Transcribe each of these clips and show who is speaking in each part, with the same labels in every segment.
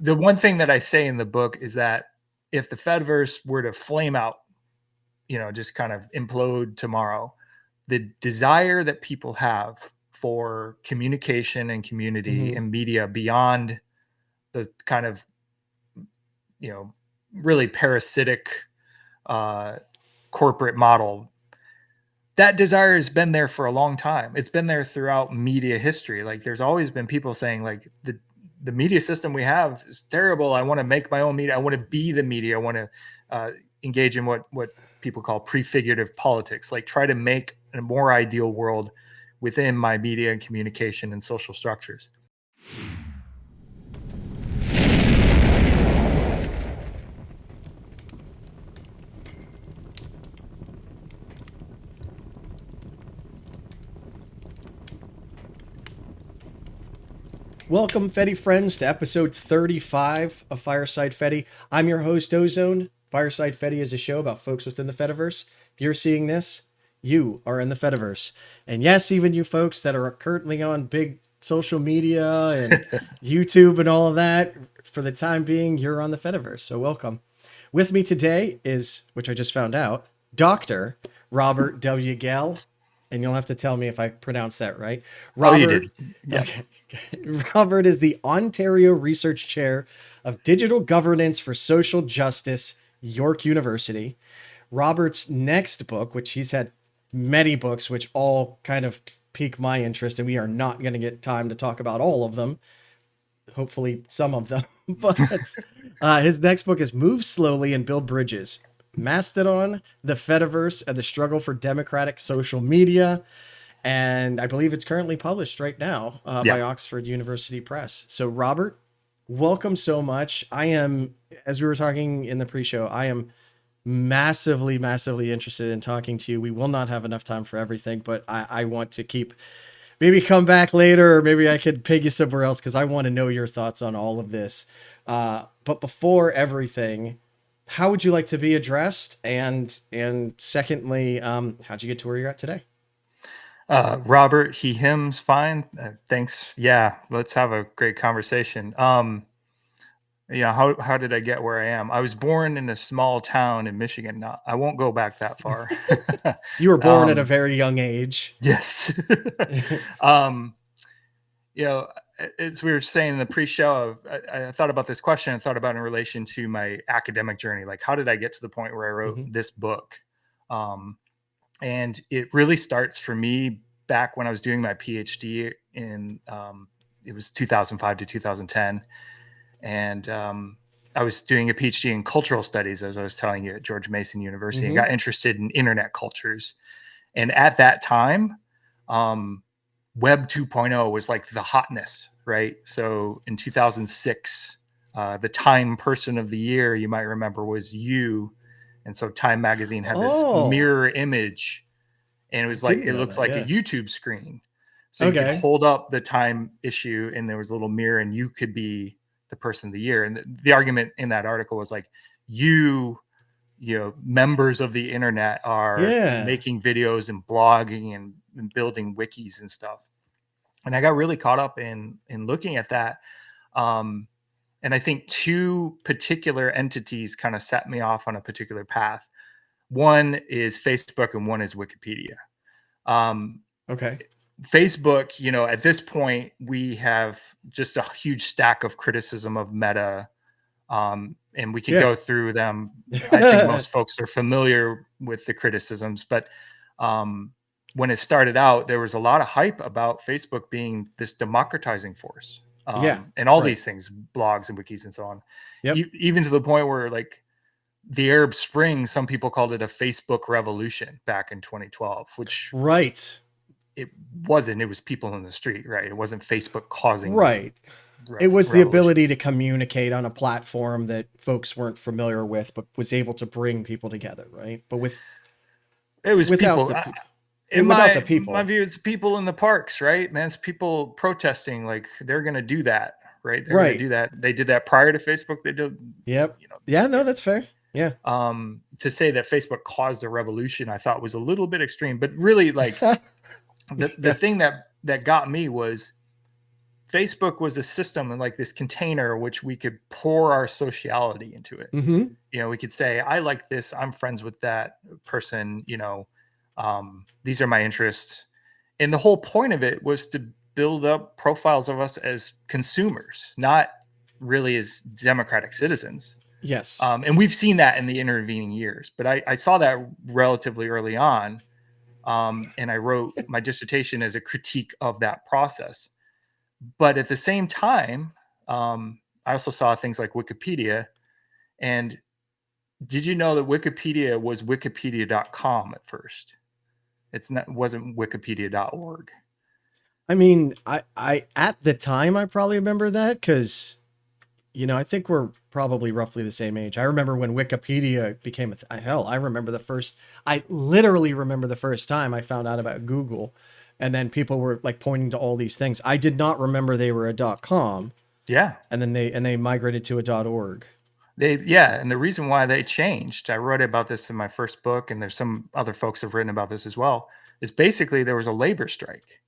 Speaker 1: The one thing that I say in the book is that if the Fediverse were to flame out, just kind of implode tomorrow, the desire that people have for communication and community
Speaker 2: Mhm.
Speaker 1: and media beyond the kind of, really parasitic uh, corporate model, that desire has been there for a long time. It's been there throughout media history. Like there's always been people saying like the media system we have is terrible. I want to make my own media. I want to be the media. I want to engage in what people call prefigurative politics, like try to make a more ideal world within my media and communication and social structures.
Speaker 2: Welcome, Fedi Friends, to episode 35 of Fireside Fedi. I'm your host, Ozoned. Fireside Fedi is a show about folks within the Fediverse. If you're seeing this, you are in the Fediverse. And yes, even you folks that are currently on big social media and YouTube and all of that, for the time being, you're on the Fediverse. So welcome. With me today is, which I just found out, Dr. Robert W. Gehl. And you'll have to tell me if I pronounce that right.
Speaker 1: Oh, you did.
Speaker 2: Robert.
Speaker 1: Yeah.
Speaker 2: Okay. Robert is the Ontario Research Chair of Digital Governance for Social Justice, York University. Robert's next book, which he's had many books, which all kind of pique my interest, and we are not going to get time to talk about all of them. Hopefully, some of them. But his next book is Move Slowly and Build Bridges: Mastodon, the Fediverse, and the Struggle for Democratic Social Media. And I believe it's currently published right now by Oxford University Press. So, Robert, welcome so much. I am, as we were talking in the pre-show, I am massively, massively interested in talking to you. We will not have enough time for everything, but I want to maybe come back later, or maybe I could peg you somewhere else because I want to know your thoughts on all of this. But before everything, how would you like to be addressed? And secondly, how'd you get to where you're at today?
Speaker 1: Robert, he, him's fine. Thanks. Yeah, let's have a great conversation. How did I get where I am? I was born in a small town in Michigan. No, I won't go back that far.
Speaker 2: You were born at a very young age.
Speaker 1: Yes. You know, as we were saying in the pre-show, I thought about this question. I thought about it in relation to my academic journey. Like, how did I get to the point where I wrote this book? And it really starts for me back when I was doing my PhD in, it was 2005 to 2010. And I was doing a PhD in cultural studies, as I was telling you, at George Mason University, and got interested in internet cultures. And at that time, Web 2.0 was like the hotness, right? So in 2006, the Time Person of the Year, you might remember, was you. And so Time Magazine had this mirror image, and it was like, it looks like a YouTube screen. So you could hold up the Time issue, and there was a little mirror, and you could be the person of the year. And the argument in that article was like, members of the internet are making videos and blogging and building wikis and stuff. And I got really caught up in looking at that. And I think two particular entities kind of set me off on a particular path. One is Facebook and one is Wikipedia. Facebook, at this point, we have just a huge stack of criticism of Meta. And we can go through them. I think most folks are familiar with the criticisms, but when it started out, there was a lot of hype about Facebook being this democratizing force. And all these things, blogs and wikis and so on. Even to the point where, like, the Arab Spring, some people called it a Facebook revolution back in 2012, which it wasn't. It was people in the street, right? It wasn't Facebook causing
Speaker 2: it was the ability to communicate on a platform that folks weren't familiar with, but was able to bring people together, right? But without the people.
Speaker 1: My view, it's people in the parks, right? Man, it's people protesting. Like, they're going to do that, right? They're going to do that. They did that prior to Facebook. They did.
Speaker 2: That's fair. Yeah.
Speaker 1: To say that Facebook caused a revolution, I thought was a little bit extreme, but really, like, the thing that got me was Facebook was a system and like this container which we could pour our sociality into it.
Speaker 2: Mm-hmm.
Speaker 1: You know, we could say, I like this, I'm friends with that person, these are my interests. And the whole point of it was to build up profiles of us as consumers, not really as democratic citizens.
Speaker 2: Yes.
Speaker 1: And we've seen that in the intervening years, but I saw that relatively early on. And I wrote my dissertation as a critique of that process. But at the same time, I also saw things like Wikipedia. And did you know that Wikipedia was wikipedia.com at first? Wasn't wikipedia.org.
Speaker 2: I mean, I at the time I probably remember that because, I think we're probably roughly the same age. I remember when Wikipedia became hell. I literally remember the first time I found out about Google, and then people were like pointing to all these things. I did not remember they were a .com.
Speaker 1: Yeah.
Speaker 2: And then they migrated to a .org.
Speaker 1: And the reason why they changed, I wrote about this in my first book, and there's some other folks have written about this as well, is basically there was a labor strike,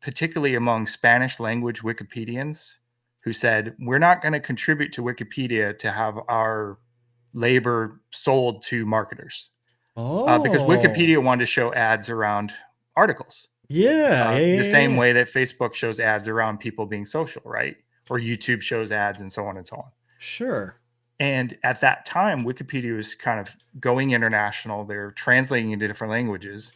Speaker 1: particularly among Spanish language Wikipedians, who said, we're not going to contribute to Wikipedia to have our labor sold to marketers. Because Wikipedia wanted to show ads around articles. The same way that Facebook shows ads around people being social, right? Or YouTube shows ads and so on and so on.
Speaker 2: Sure.
Speaker 1: And at that time, Wikipedia was kind of going international. They're translating into different languages.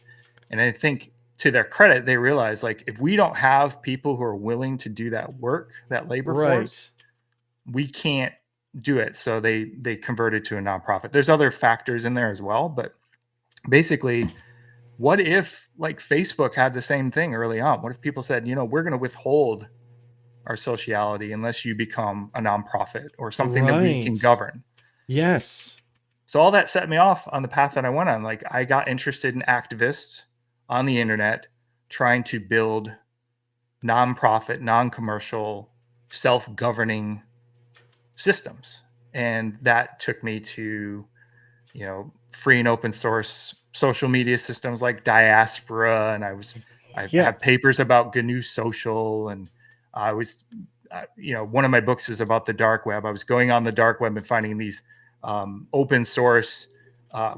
Speaker 1: And I think to their credit, they realized like, if we don't have people who are willing to do that work, that labor force, we can't do it. So they converted to a nonprofit. There's other factors in there as well, but basically, what if like Facebook had the same thing early on? What if people said, we're going to withhold our sociality unless you become a nonprofit or something that we can govern?
Speaker 2: Yes.
Speaker 1: So all that set me off on the path that I went on. Like, I got interested in activists on the internet trying to build nonprofit, non-commercial, self-governing systems. And that took me to, free and open source social media systems like Diaspora. And I have papers about GNU Social. And I was, one of my books is about the dark web. I was going on the dark web and finding these open source,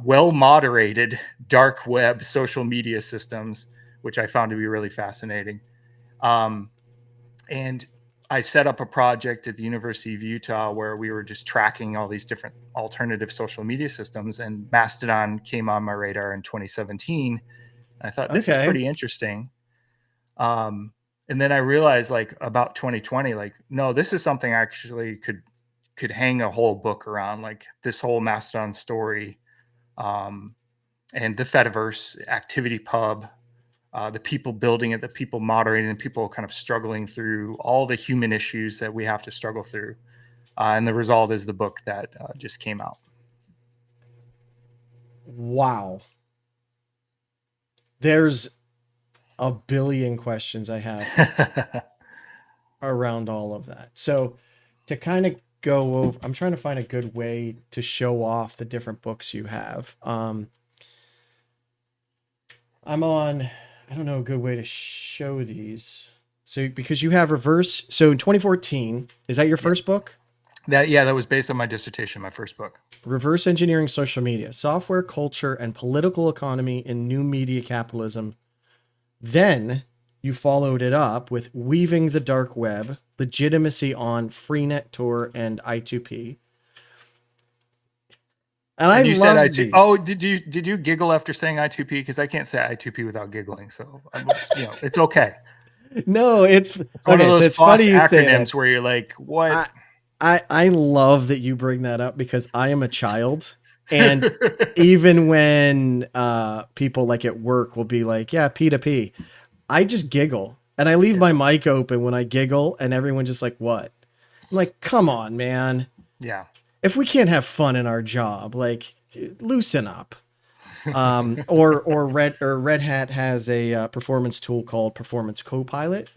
Speaker 1: well-moderated dark web social media systems, which I found to be really fascinating. And I set up a project at the University of Utah where we were just tracking all these different alternative social media systems, and Mastodon came on my radar in 2017. And I thought, this is pretty interesting. And then I realized like about 2020, like, no, this is something I actually could hang a whole book around, like this whole Mastodon story, and the Fediverse activity pub, the people building it, the people moderating, the people kind of struggling through all the human issues that we have to struggle through. And the result is the book that just came out.
Speaker 2: Wow. There's a billion questions I have around all of that. So to kind of go over, I'm trying to find a good way to show off the different books you have. I'm on, I don't know a good way to show these. So because you have reverse, so in 2014, is that your first book?
Speaker 1: That was based on my dissertation, my first book.
Speaker 2: Reverse Engineering Social Media, Software, Culture, and Political Economy in New Media Capitalism. Then you followed it up with Weaving the Dark Web, Legitimacy on Freenet Tor and I2P. And you said
Speaker 1: I2P. Oh, did you giggle after saying I2P? Because I can't say I2P without giggling. So it's okay.
Speaker 2: No, it's
Speaker 1: one of those
Speaker 2: it's funny you say
Speaker 1: acronyms where you're like, what?
Speaker 2: I love that you bring that up because I am a child. And even when people like at work will be like, yeah, P2P, I just giggle and I leave my mic open when I giggle and everyone just like, what? I'm like, come on, man.
Speaker 1: Yeah.
Speaker 2: If we can't have fun in our job, like loosen up. Or Red Hat has a performance tool called Performance Copilot,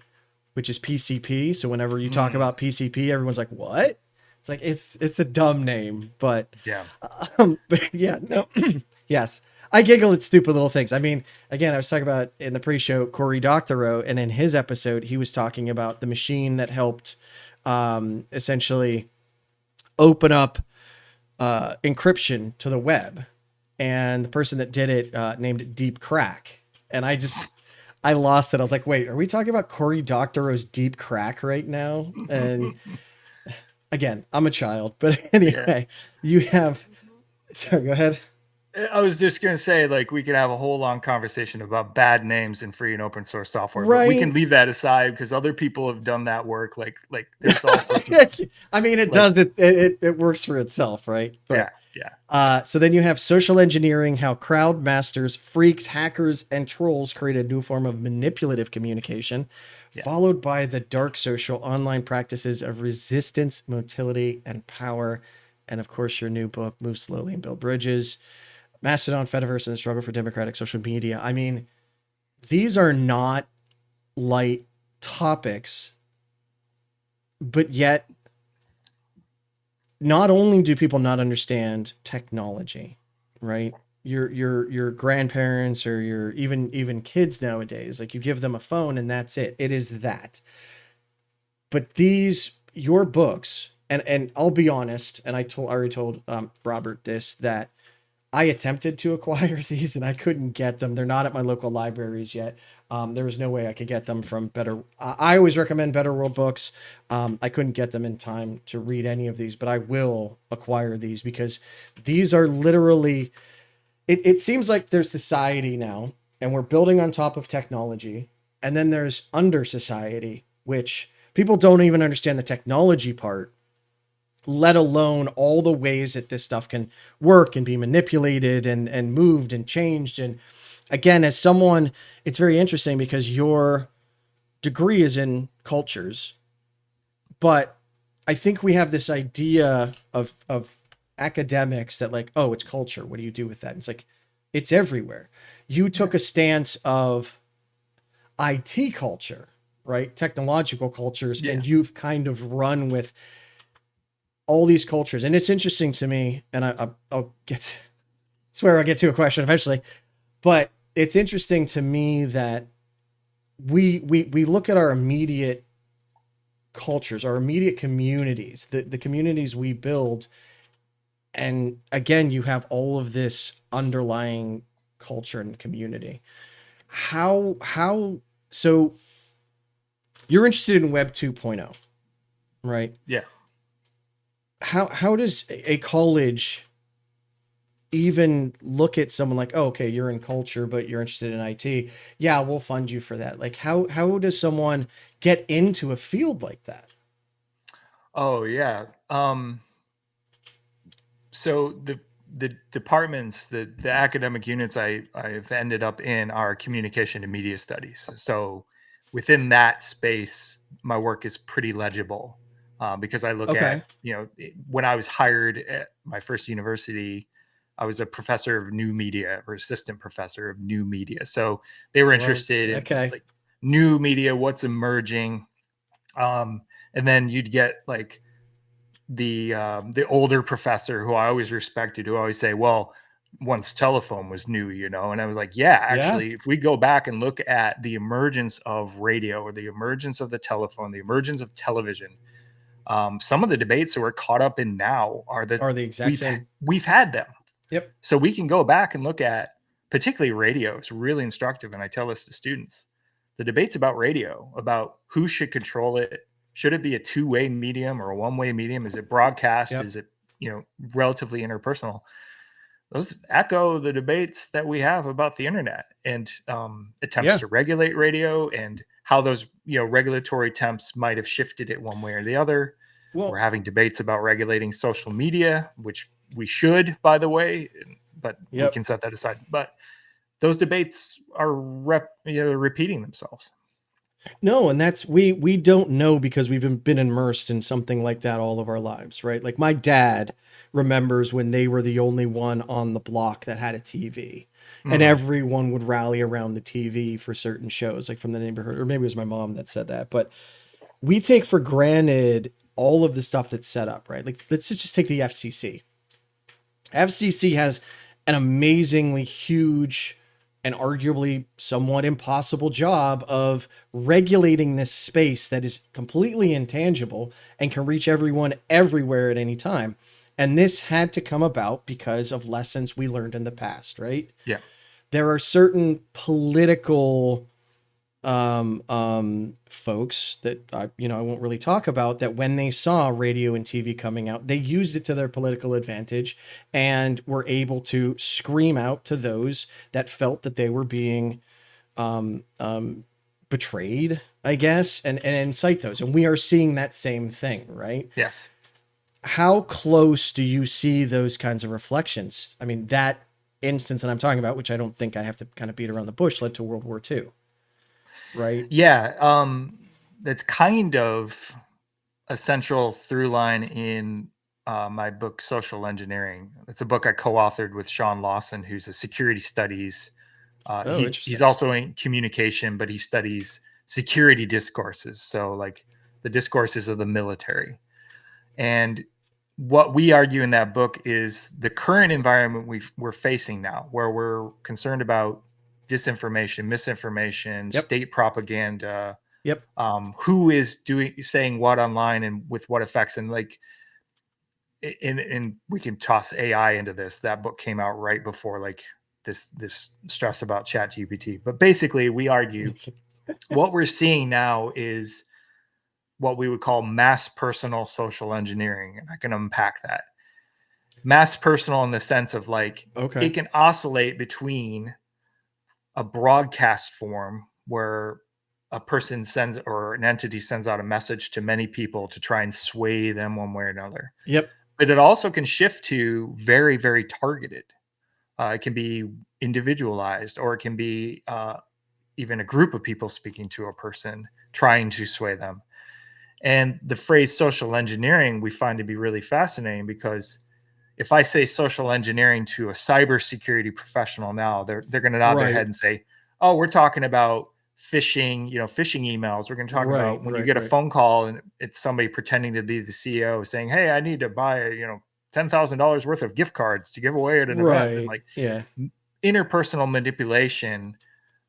Speaker 2: which is PCP. So whenever you talk about PCP, everyone's like, what? It's like, it's a dumb name, but
Speaker 1: yeah.
Speaker 2: But yeah, no, yes. I giggle at stupid little things. I mean, again, I was talking about in the pre-show Cory Doctorow, and in his episode, he was talking about the machine that helped essentially open up encryption to the web, and the person that did it named it Deep Crack. And I lost it. I was like, wait, are we talking about Cory Doctorow's Deep Crack right now? And again, I'm a child, but anyway, you have. Sorry, go ahead.
Speaker 1: I was just going to say, like, we could have a whole long conversation about bad names in free and open source software, but we can leave that aside because other people have done that work. Like there's all sorts of.
Speaker 2: I mean, it does. It works for itself, right? But,
Speaker 1: yeah.
Speaker 2: So then you have social engineering, how crowd masters, freaks, hackers, and trolls create a new form of manipulative communication, followed by the dark social online practices of resistance, motility, and power. And of course, your new book, Move Slowly and Build Bridges. Mastodon, Fediverse, and the struggle for democratic social media. I mean, these are not light topics, but yet not only do people not understand technology, right? Your grandparents or your even kids nowadays, like you give them a phone and that's it. It is that. But your books, and I'll be honest, and I already told Robert this, that I attempted to acquire these and I couldn't get them. They're not at my local libraries yet. There was no way I could get them from Better. I always recommend Better World Books. I couldn't get them in time to read any of these, but I will acquire these because these are literally, it seems like there's society now and we're building on top of technology. And then there's under society, which people don't even understand the technology part, let alone all the ways that this stuff can work and be manipulated and moved and changed. And again, as someone, it's very interesting because your degree is in cultures, but I think we have this idea of academics that like, oh, it's culture. What do you do with that? And it's like, it's everywhere. You took a stance of IT culture, right? Technological cultures, and you've kind of run with all these cultures. And it's interesting to me, and I'll swear I'll get to a question eventually, but it's interesting to me that we look at our immediate cultures, our immediate communities, the communities we build. And again, you have all of this underlying culture and community. So you're interested in Web 2.0, right?
Speaker 1: Yeah.
Speaker 2: How does a college even look at someone like, oh, okay, you're in culture, but you're interested in IT. Yeah, we'll fund you for that. Like how does someone get into a field like that?
Speaker 1: Oh yeah. So the departments, the academic units I've ended up in are communication and media studies. So within that space, my work is pretty legible. Because I look at, when I was hired at my first university, I was a professor of new media or assistant professor of new media. So they were interested in like new media, what's emerging. And then you'd get like the older professor who I always respected, who always say, well, once telephone was new, and I was like, actually, if we go back and look at the emergence of radio or the emergence of the telephone, the emergence of television, some of the debates that we're caught up in now are the exact same. We've had them.
Speaker 2: Yep.
Speaker 1: So we can go back and look at, particularly radio. It's really instructive. And I tell this to students, the debates about radio, about who should control it. Should it be a two-way medium or a one-way medium? Is it broadcast? Yep. Is it, relatively interpersonal? Those echo the debates that we have about the internet and attempts to regulate radio and how those, regulatory attempts might have shifted it one way or the other. Well, we're having debates about regulating social media, which we should, by the way, but we can set that aside. But those debates are repeating themselves.
Speaker 2: No, and that's we don't know because we've been immersed in something like that all of our lives, right? Like my dad remembers when they were the only one on the block that had a TV. And everyone would rally around the TV for certain shows, like from the neighborhood, or maybe it was my mom that said that. But we take for granted all of the stuff that's set up, right? Like let's just take the FCC. FCC has an amazingly huge and arguably somewhat impossible job of regulating this space that is completely intangible and can reach everyone everywhere at any time. And this had to come about because of lessons we learned in the past, right?
Speaker 1: Yeah.
Speaker 2: There are certain political folks that I won't really talk about, that when they saw radio and TV coming out, they used it to their political advantage and were able to scream out to those that felt that they were being betrayed, I guess, and incite those. And we are seeing that same thing, right?
Speaker 1: Yes.
Speaker 2: How close do you see those kinds of reflections? I mean, that instance that I'm talking about, which I don't think I have to kind of beat around the bush, led to World War II. Right.
Speaker 1: Yeah. That's kind of a central through line in my book, Social Engineering. It's a book I co-authored with Sean Lawson, who's a security studies. He's
Speaker 2: Interesting.
Speaker 1: also in communication, but he studies security discourses. So like the discourses of the military. And what we argue in that book is the current environment we're facing now, where we're concerned about disinformation, misinformation,
Speaker 2: Yep.
Speaker 1: state propaganda,
Speaker 2: Yep.
Speaker 1: who is saying what online and with what effects, and like, and we can toss AI into this. That book came out right before like this stress about Chat GPT. But basically, we argue what we're seeing now is what we would call mass personal social engineering, and I can unpack that. Mass personal in the sense of like,
Speaker 2: Okay.
Speaker 1: it can oscillate between a broadcast form where a person sends or an entity sends out a message to many people to try and sway them one way or another.
Speaker 2: Yep.
Speaker 1: But it also can shift to very, very targeted. It can be individualized, or it can be even a group of people speaking to a person trying to sway them. And the phrase social engineering we find to be really fascinating, because if I say social engineering to a cybersecurity professional now, they're going to nod their head and say, "Oh, we're talking about phishing, phishing emails. We're going to talk about when you get a phone call and it's somebody pretending to be the CEO saying, 'Hey, I need to buy, $10,000 worth of gift cards to give away at an event.'" And like, interpersonal manipulation.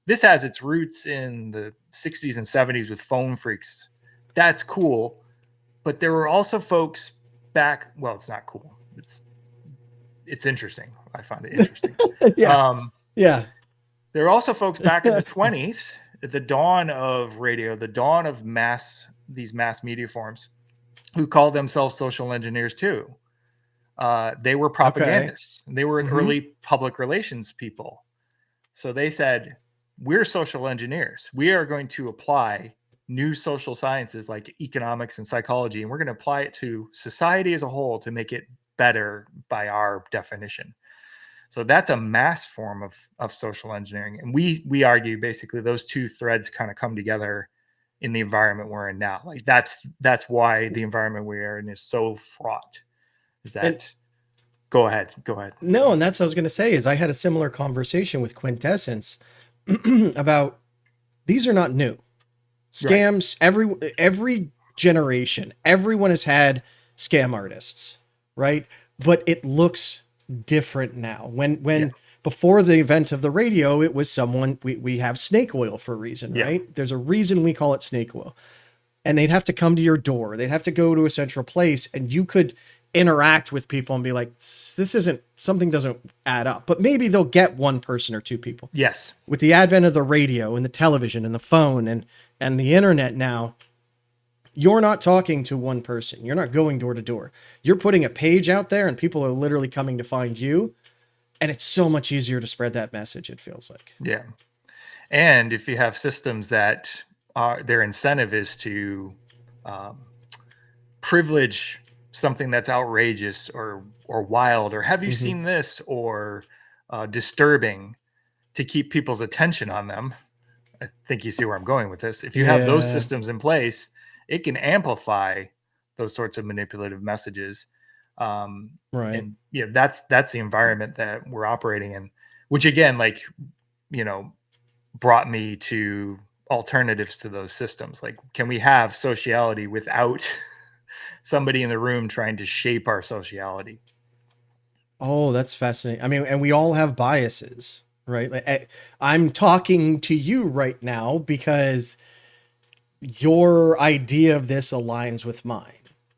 Speaker 1: This has its roots in the 60s and 70s with phone phreaks. That's cool. But there were also folks back. Well, it's not cool. It's interesting. I find it interesting.
Speaker 2: Yeah.
Speaker 1: There are also folks back in the 20s, at the dawn of radio, the dawn of these mass media forms, who called themselves social engineers too. They were propagandists. Okay. They were early public relations people. So they said, we're social engineers. We are going to apply new social sciences like economics and psychology, and we're going to apply it to society as a whole to make it better by our definition. So that's a mass form of social engineering. And we argue basically those two threads kind of come together in the environment we're in now. Like that's why the environment we are in is so fraught. Is that go ahead.
Speaker 2: No, and that's what I was going to say is I had a similar conversation with Quintessence about these are not new. Scams, right. Every generation, everyone has had scam artists, right? But it looks different now. When before the event of the radio, it was someone, we have snake oil for a reason, right? There's a reason we call it snake oil. And they'd have to come to your door. They'd have to go to a central place, and you could interact with people and be like, something doesn't add up. But maybe they'll get one person or two people.
Speaker 1: Yes.
Speaker 2: With the advent of the radio and the television and the phone and the internet now, you're not talking to one person. You're not going door to door. You're putting a page out there and people are literally coming to find you. And it's so much easier to spread that message, it feels like.
Speaker 1: Yeah. And if you have systems that their incentive is to privilege something that's outrageous or wild, or have you seen this, or disturbing, to keep people's attention on them. I think you see where I'm going with this. If you have those systems in place, it can amplify those sorts of manipulative messages.
Speaker 2: Right.
Speaker 1: And that's the environment that we're operating in, which again, like, brought me to alternatives to those systems. Like, can we have sociality without somebody in the room trying to shape our sociality?
Speaker 2: Oh, that's fascinating. I mean, and we all have biases, right? Like, I'm talking to you right now because your idea of this aligns with mine,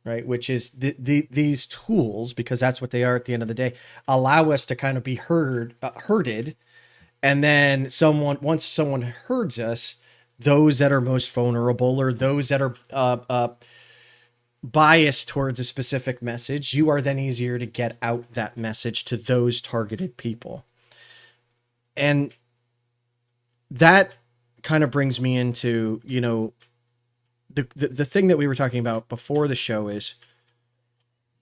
Speaker 2: right? Which is these tools, because that's what they are at the end of the day, allow us to kind of be herded, and then once someone herds us, those that are most vulnerable or those that are biased towards a specific message, you are then easier to get out that message to those targeted people. And that kind of brings me into, the thing that we were talking about before the show is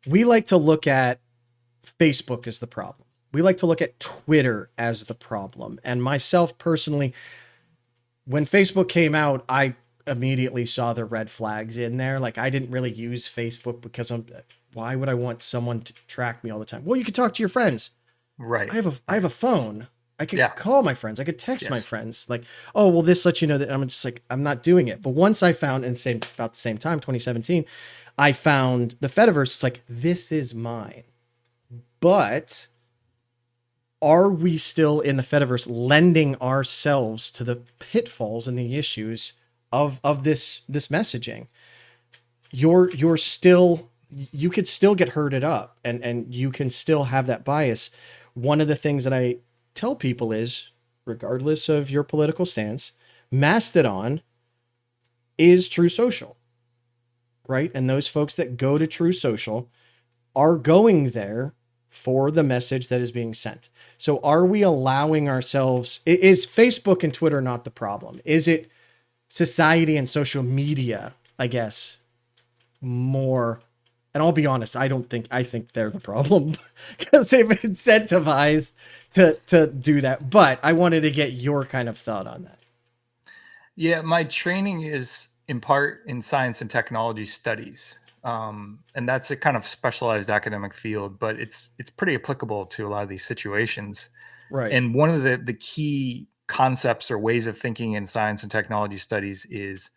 Speaker 2: we like to look at Facebook as the problem. We like to look at Twitter as the problem. And myself personally, when Facebook came out, I immediately saw the red flags in there. Like, I didn't really use Facebook because why would I want someone to track me all the time? Well, you could talk to your friends.
Speaker 1: Right.
Speaker 2: I have a phone. I could
Speaker 1: Yeah.
Speaker 2: call my friends. I could text my
Speaker 1: Yes.
Speaker 2: friends. Like, oh, well, this lets you know that I'm just like, I'm not doing it. But once I found, and about the same time, 2017, I found the Fediverse. It's like, this is mine. But are we still in the Fediverse lending ourselves to the pitfalls and the issues of this messaging? You're still, you could still get herded up, and you can still have that bias. One of the things that I tell people is, regardless of your political stance, Mastodon is True Social, right? And those folks that go to True Social are going there for the message that is being sent. So are we allowing ourselves, is Facebook and Twitter not the problem? Is it society and social media, I guess, more? And I'll be honest, I think they're the problem because they've been incentivized to do that. But I wanted to get your kind of thought on that.
Speaker 1: Yeah, my training is in part in science and technology studies. And that's a kind of specialized academic field, but it's pretty applicable to a lot of these situations.
Speaker 2: Right.
Speaker 1: And one of the key concepts or ways of thinking in science and technology studies is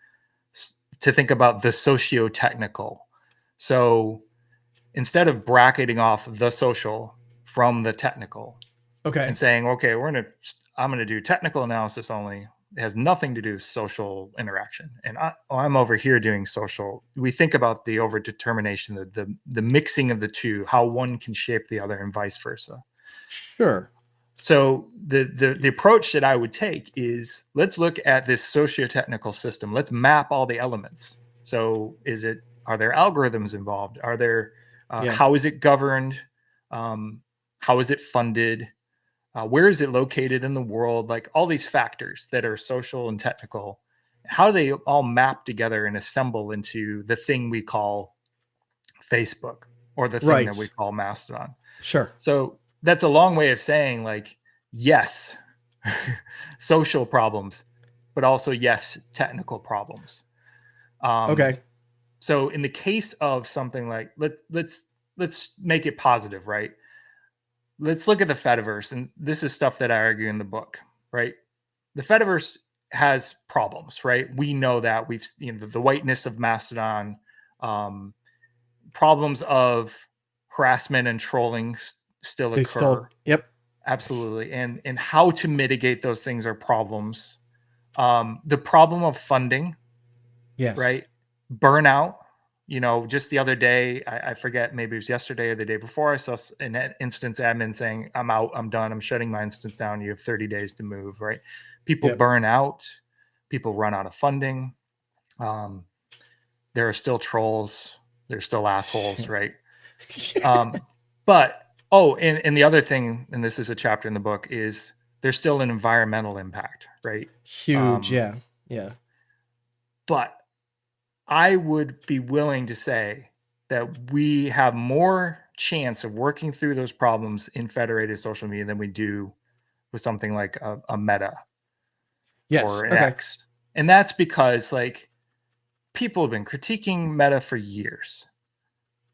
Speaker 1: to think about the socio-technical. So instead of bracketing off the social from the technical,
Speaker 2: Okay.
Speaker 1: and saying, okay, I'm going to do technical analysis only. It has nothing to do with social interaction. And I'm over here doing social. We think about the overdetermination, the mixing of the two, how one can shape the other and vice versa.
Speaker 2: Sure.
Speaker 1: So the approach that I would take is, let's look at this socio-technical system. Let's map all the elements. So are there algorithms involved? Are there, how is it governed? How is it funded? Where is it located in the world? Like, all these factors that are social and technical, how do they all map together and assemble into the thing we call Facebook, or the thing that we call Mastodon?
Speaker 2: Sure.
Speaker 1: So that's a long way of saying, like, yes, social problems, but also yes, technical problems.
Speaker 2: Okay.
Speaker 1: So in the case of something like, let's make it positive, right? Let's look at the Fediverse, and this is stuff that I argue in the book, right? The Fediverse has problems, right? We know that. We've, the whiteness of Mastodon, problems of harassment and trolling still occur.
Speaker 2: Yep.
Speaker 1: Absolutely. And how to mitigate those things are problems. The problem of funding,
Speaker 2: Yes.
Speaker 1: right? Burnout. Just the other day, I forget, maybe it was yesterday or the day before, I saw an instance admin saying, I'm out, I'm done, I'm shutting my instance down. You have 30 days to move, right? People burn out, people run out of funding. There are still trolls, there's still assholes, right? But, and the other thing, and this is a chapter in the book, is there's still an environmental impact, right?
Speaker 2: Huge. Yeah.
Speaker 1: But I would be willing to say that we have more chance of working through those problems in federated social media than we do with something like a Meta or an X. And that's because, like, people have been critiquing Meta for years.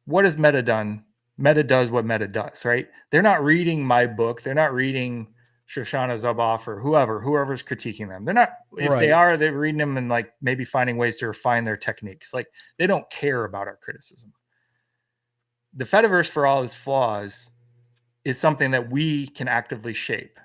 Speaker 1: What has Meta done? Meta does what Meta does, right? They're not reading my book. They're not reading Shoshana Zuboff or whoever's critiquing them. They're not, if they are, they're reading them and, like, maybe finding ways to refine their techniques. Like, they don't care about our criticism. The Fediverse, for all its flaws, is something that we can actively shape.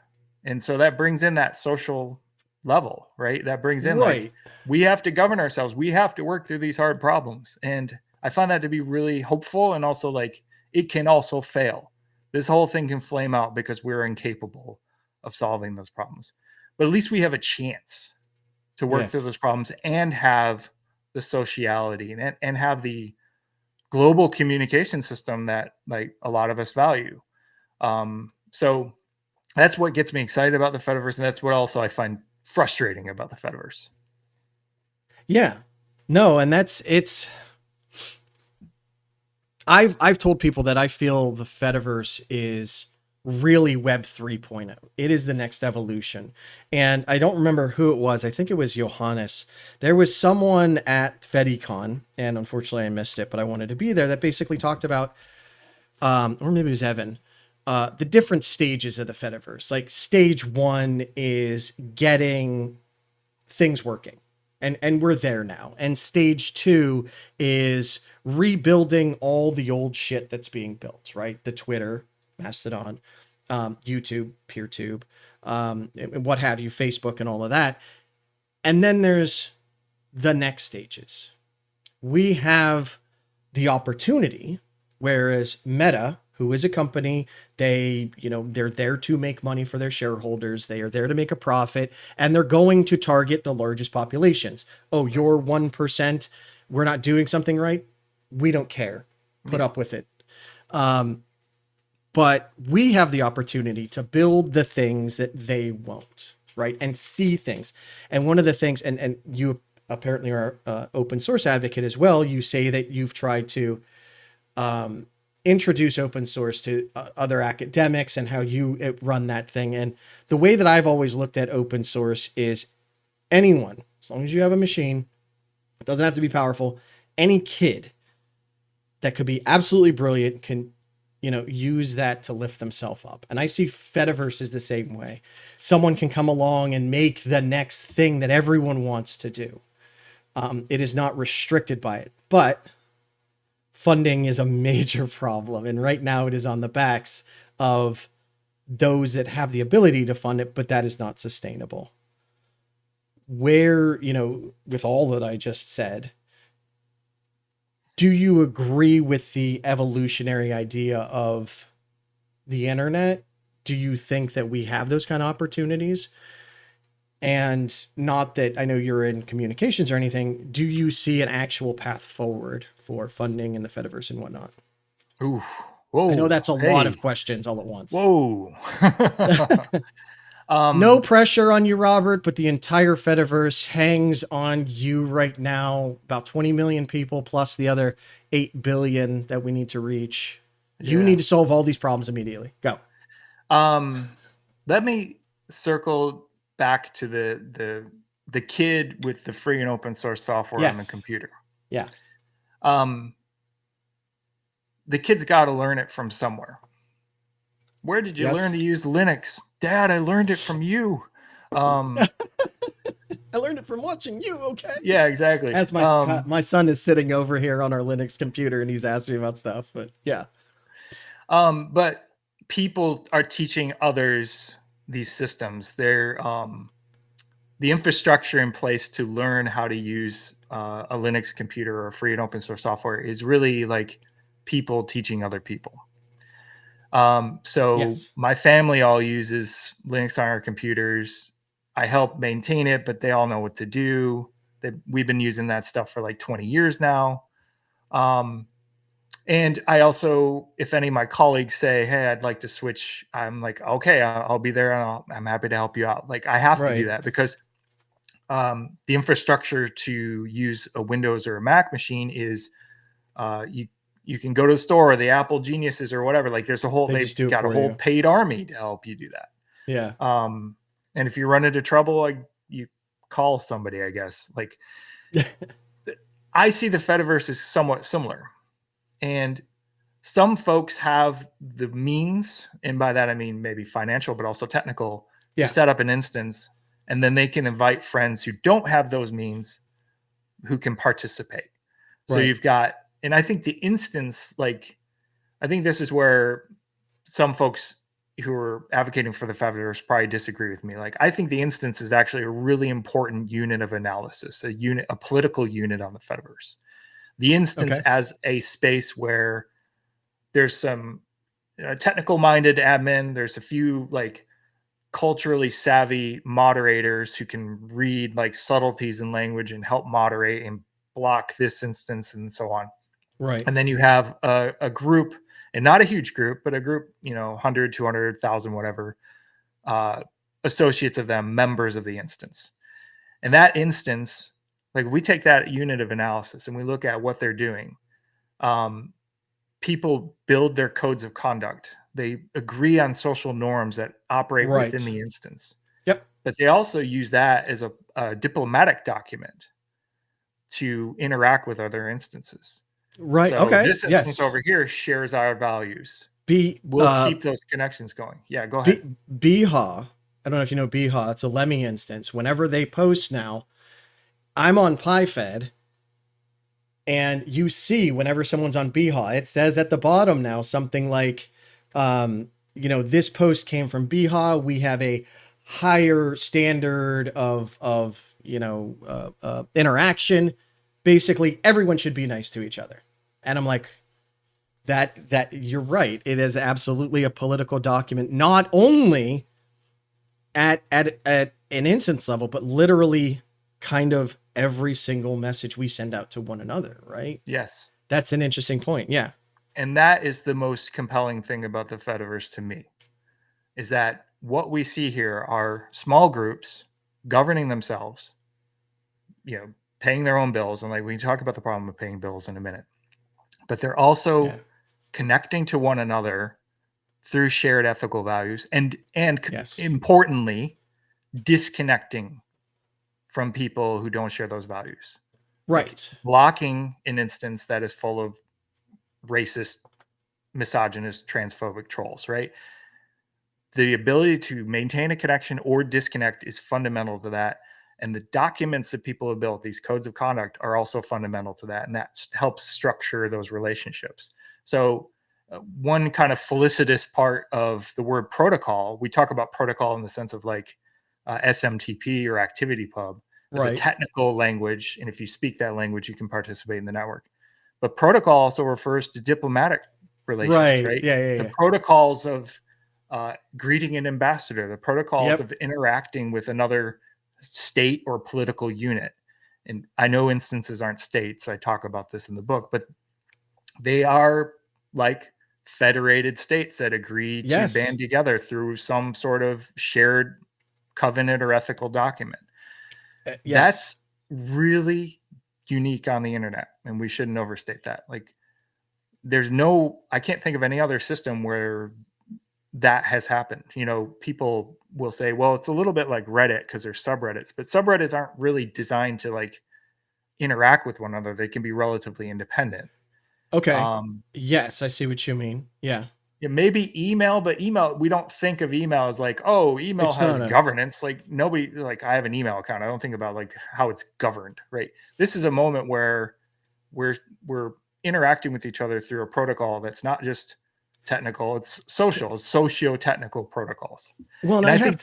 Speaker 1: And so that brings in that social level, right? That brings in like,
Speaker 2: Right.
Speaker 1: we have to govern ourselves. We have to work through these hard problems. And I find that to be really hopeful, and also like it can also fail. This whole thing can flame out because we're incapable of solving those problems. But at least we have a chance to work through
Speaker 2: Yes.
Speaker 1: those problems and have the sociality and have the global communication system that like a lot of us value. So that's what gets me excited about the Fediverse, and that's what also I find frustrating about the Fediverse.
Speaker 2: Yeah. No, and I've told people that I feel the Fediverse is really Web 3.0. It is the next evolution. And I don't remember who it was. I think it was Johannes. There was someone at FediCon, and unfortunately I missed it, but I wanted to be there, that basically talked about, or maybe it was Evan, the different stages of the Fediverse. Like stage one is getting things working. And we're there now. And stage two is rebuilding all the old shit that's being built, right? The Twitter, Mastodon, YouTube, PeerTube, and what have you, Facebook, and all of that. And then there's the next stages. We have the opportunity, whereas Meta, who is a company, they're there to make money for their shareholders, they are there to make a profit, and they're going to target the largest populations. Oh, you're 1%, we're not doing something right, we don't care, put up with it. But we have the opportunity to build the things that they won't, right? And see things. And one of the things, and you apparently are open source advocate as well. You say that you've tried to introduce open source to other academics and how you run that thing. And the way that I've always looked at open source is anyone, as long as you have a machine, it doesn't have to be powerful, any kid that could be absolutely brilliant can, use that to lift themselves up. And I see Fediverse is the same way. Someone can come along and make the next thing that everyone wants to do. It is not restricted by it, but funding is a major problem. And right now it is on the backs of those that have the ability to fund it, but that is not sustainable. Where, with all that I just said, do you agree with the evolutionary idea of the internet? Do you think that we have those kind of opportunities? And not that I know you're in communications or anything, do you see an actual path forward for funding in the Fediverse and whatnot?
Speaker 1: Ooh, whoa,
Speaker 2: I know that's a lot of questions all at once.
Speaker 1: Whoa.
Speaker 2: No pressure on you, Robert, but the entire Fediverse hangs on you right now. About 20 million people plus the other 8 billion that we need to reach. You need to solve all these problems immediately. Go.
Speaker 1: Let me circle back to the kid with the free and open source software on the computer.
Speaker 2: Yeah.
Speaker 1: The kid's got to learn it from somewhere. Where did you learn to use Linux? Dad, I learned it from you.
Speaker 2: I learned it from watching you. Okay.
Speaker 1: Yeah, exactly.
Speaker 2: As my son is sitting over here on our Linux computer and he's asking me about stuff, but yeah.
Speaker 1: But people are teaching others these systems. They're the infrastructure in place to learn how to use a Linux computer or free and open source software is really like people teaching other people. So my family all uses Linux on our computers. I help maintain it, but they all know what to do. We've been using that stuff for like 20 years now. And I also, if any of my colleagues say, hey, I'd like to switch, I'm like, okay, I'll be there and I'm happy to help you out. Like I have to do that because the infrastructure to use a Windows or a Mac machine is you can go to the store or the Apple geniuses or whatever. Like they've got a whole paid army to help you do that.
Speaker 2: Yeah.
Speaker 1: And if you run into trouble, you call somebody, I guess. Like I see the Fediverse as somewhat similar. And some folks have the means, and by that I mean maybe financial, but also technical, to set up an instance, and then they can invite friends who don't have those means who can participate. So you've got, and I think the instance, like, I think this is where some folks who are advocating for the Fediverse probably disagree with me. Like, I think the instance is actually a really important unit of analysis, a political unit on the Fediverse. The instance
Speaker 2: Okay.
Speaker 1: as a space where there's some technical minded admin, there's a few like culturally savvy moderators who can read like subtleties in language and help moderate and block this instance and so on.
Speaker 2: Right.
Speaker 1: And then you have a group, and not a huge group, but a group, 100, 200,000, whatever, associates of them, members of the instance. And that instance, like we take that unit of analysis and we look at what they're doing. People build their codes of conduct. They agree on social norms that operate within
Speaker 2: Right.
Speaker 1: the instance.
Speaker 2: Yep.
Speaker 1: But they also use that as a diplomatic document to interact with other instances.
Speaker 2: Right.
Speaker 1: So
Speaker 2: Okay.
Speaker 1: this instance
Speaker 2: Yes.
Speaker 1: over here shares our values.
Speaker 2: Be
Speaker 1: We'll keep those connections going. Yeah, go ahead.
Speaker 2: Beha. I don't know if you know Beha. It's a Lemmy instance. Whenever they post now, I'm on PyFed, and you see whenever someone's on Beha, it says at the bottom now something like, this post came from Beha. We have a higher standard of interaction. Basically, everyone should be nice to each other. And I'm like, that you're right. It is absolutely a political document, not only at an instance level, but literally kind of every single message we send out to one another, right?
Speaker 1: Yes.
Speaker 2: That's an interesting point. Yeah.
Speaker 1: And that is the most compelling thing about the Fediverse to me, is that what we see here are small groups governing themselves, paying their own bills. And like we can talk about the problem of paying bills in a minute, but they're also connecting to one another through shared ethical values and
Speaker 2: Yes.
Speaker 1: importantly, disconnecting from people who don't share those values.
Speaker 2: Right.
Speaker 1: Like blocking an instance that is full of racist, misogynist, transphobic trolls, right? The ability to maintain a connection or disconnect is fundamental to that. And the documents that people have built, these codes of conduct, are also fundamental to that. And that helps structure those relationships. So one kind of felicitous part of the word protocol, we talk about protocol in the sense of like SMTP or ActivityPub as a technical language. And if you speak that language, you can participate in the network. But protocol also refers to diplomatic relations, right?
Speaker 2: Yeah.
Speaker 1: The protocols of greeting an ambassador, the protocols of interacting with another state or political unit. And I know instances aren't states. I talk about this in the book, but they are like federated states that agree to band together through some sort of shared covenant or ethical document. That's really unique on the internet, and we shouldn't overstate that. Like, I can't think of any other system where that has happened. People will say, well, it's a little bit like Reddit because there's subreddits, but subreddits aren't really designed to like interact with one another. They can be relatively independent.
Speaker 2: Okay. Yes, I see what you mean. Yeah.
Speaker 1: Yeah, maybe email, but email, we don't think of email as like, oh, email has governance. Like nobody, like I have an email account. I don't think about like how it's governed, right? This is a moment where we're interacting with each other through a protocol that's not just technical, it's social, it's socio-technical protocols.
Speaker 2: Well, and I have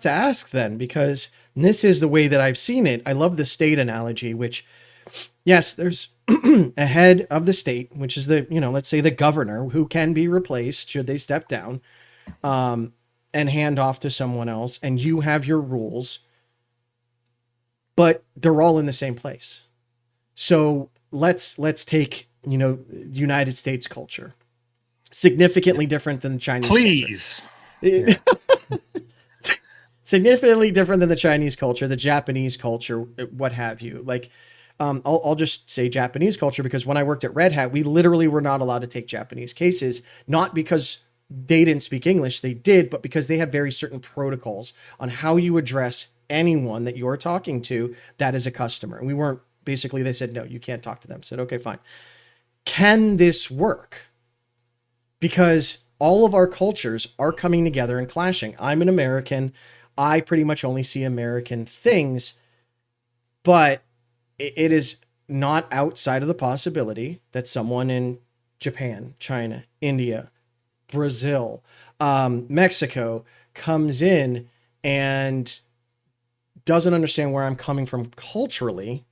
Speaker 2: to ask then, because this is the way that I've seen it. I love the state analogy, which, yes, there's a head of the state, which is let's say the governor, who can be replaced should they step down, and hand off to someone else, and you have your rules, but they're all in the same place. So let's take, United States culture, significantly different than the Chinese culture. Yeah. Significantly different than the Chinese culture, the Japanese culture, what have you. Like, I'll just say Japanese culture, because when I worked at Red Hat, we literally were not allowed to take Japanese cases, not because they didn't speak English, they did, but because they had very certain protocols on how you address anyone that you're talking to that is a customer. And we weren't, basically they said, no, you can't talk to them. I said, okay, fine. Can this work? Because all of our cultures are coming together and clashing. I'm an American. I pretty much only see American things, but it is not outside of the possibility that someone in Japan, China, India, Brazil, Mexico comes in and doesn't understand where I'm coming from culturally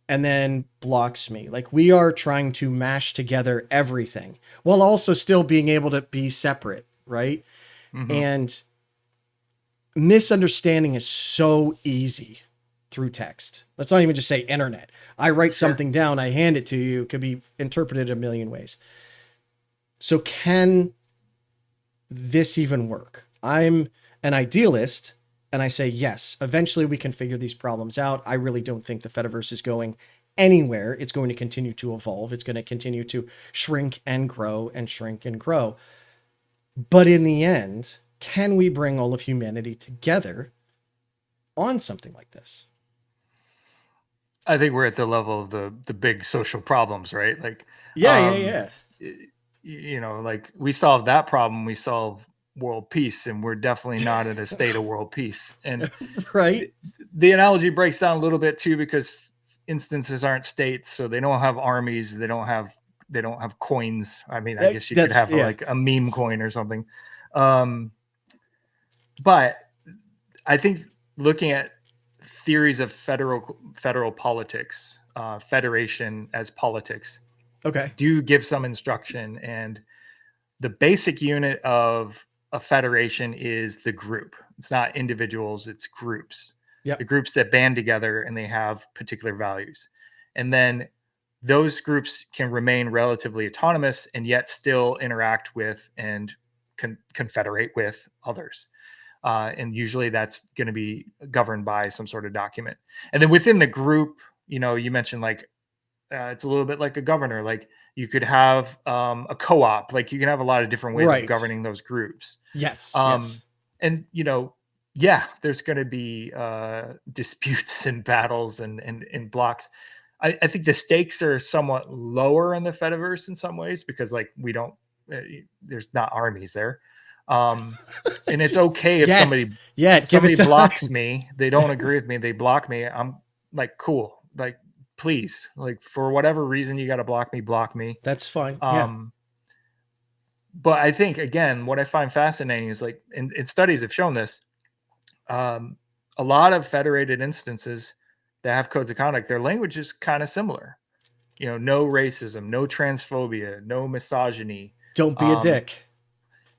Speaker 2: and then blocks me. Like, we are trying to mash together everything while also still being able to be separate, right?
Speaker 1: Hmm.
Speaker 2: And misunderstanding is so easy through text. Let's not even just say internet. I write
Speaker 1: Sure.
Speaker 2: something down, I hand it to you, it could be interpreted a million ways. So can this even work? I'm an idealist and I say, yes, eventually we can figure these problems out. I really don't think the Fediverse is going anywhere. It's going to continue to evolve. It's going to continue to shrink and grow and shrink and grow. But in the end, can we bring all of humanity together on something like this?
Speaker 1: I think we're at the level of the big social problems, right? Like,
Speaker 2: Yeah, yeah,
Speaker 1: um,
Speaker 2: yeah.
Speaker 1: y- like we solve that problem, we solve world peace, and we're definitely not in a state of world peace. And
Speaker 2: Right?
Speaker 1: the, the analogy breaks down a little bit too, because instances aren't states, so they don't have armies, they don't have coins. I mean, I guess you could
Speaker 2: That's,
Speaker 1: have
Speaker 2: yeah.
Speaker 1: like a meme coin or something. Um, but I think looking at theories of federal politics, federation as politics,
Speaker 2: Okay.
Speaker 1: do give some instruction. And the basic unit of a federation is the group. It's not individuals, it's groups. The
Speaker 2: Yep.
Speaker 1: groups that band together and they have particular values. And then those groups can remain relatively autonomous and yet still interact with and confederate with others. And usually that's going to be governed by some sort of document. And then within the group, you mentioned like it's a little bit like a governor. Like you could have a co-op. Like you can have a lot of different ways of
Speaker 2: Right.
Speaker 1: governing those groups.
Speaker 2: Yes.
Speaker 1: Um,
Speaker 2: Yes.
Speaker 1: and yeah, there's going to be disputes and battles and blocks. I think the stakes are somewhat lower in the Fediverse in some ways because like we don't, uh, there's not armies there. And it's okay if
Speaker 2: Yet.
Speaker 1: somebody
Speaker 2: Yet. Give it
Speaker 1: blocks
Speaker 2: time.
Speaker 1: me, they don't agree with me, they block me. I'm like, cool, like please, like for whatever reason you got to block me.
Speaker 2: That's fine. Yeah.
Speaker 1: Um, but I think again, what I find fascinating is like, and studies have shown this. Um, a lot of federated instances that have codes of conduct, their language is kind of similar. No racism, no transphobia, no misogyny.
Speaker 2: Don't be a
Speaker 1: Um,
Speaker 2: dick.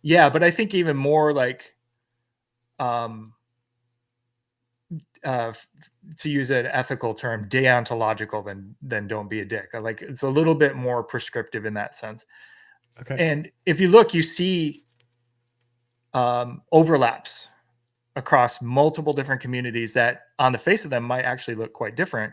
Speaker 1: yeah, but I think even more like, um, uh, to use an ethical term, deontological than don't be a dick. Like it's a little bit more prescriptive in that sense.
Speaker 2: Okay.
Speaker 1: And if you look, you see overlaps across multiple different communities that on the face of them might actually look quite different.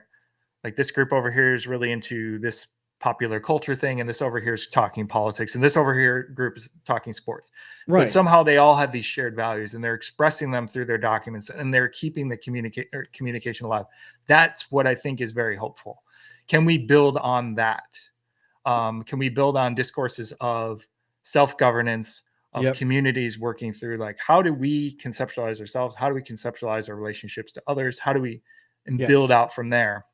Speaker 1: Like this group over here is really into this popular culture thing, and this over here is talking politics, and this over here group is talking sports. But
Speaker 2: Right.
Speaker 1: somehow they all have these shared values, and they're expressing them through their documents, and they're keeping the communication alive. That's what I think is very hopeful. Can we build on that? Can we build on discourses of self-governance, of
Speaker 2: Yep.
Speaker 1: communities working through like how do we conceptualize ourselves? How do we conceptualize our relationships to others? How do we and build
Speaker 2: Yes.
Speaker 1: out from there?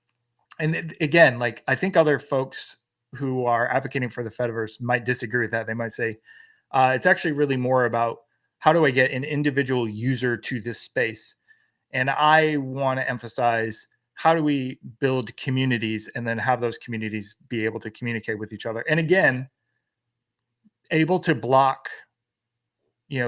Speaker 1: And again, like I think other folks who are advocating for the Fediverse might disagree with that. They might say it's actually really more about how do I get an individual user to this space, and I want to emphasize how do we build communities and then have those communities be able to communicate with each other. And again, able to block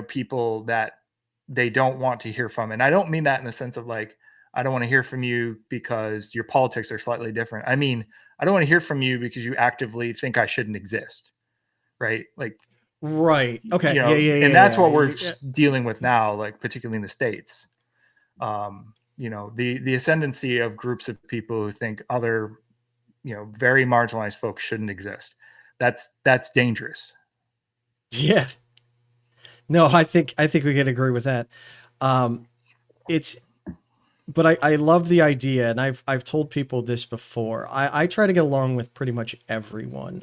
Speaker 1: people that they don't want to hear from. And I don't mean that in the sense of like I don't want to hear from you because your politics are slightly different. I mean, I don't want to hear from you because you actively think I shouldn't exist, right? Like,
Speaker 2: Right. Okay. Yeah. Yeah.
Speaker 1: and
Speaker 2: Yeah.
Speaker 1: that's
Speaker 2: Yeah.
Speaker 1: what we're
Speaker 2: Yeah.
Speaker 1: dealing with now, like particularly in the States. The ascendancy of groups of people who think other very marginalized folks shouldn't exist. That's dangerous.
Speaker 2: Yeah. No, I think we can agree with that. Um, it's but I love the idea, and I've told people this before. I try to get along with pretty much everyone.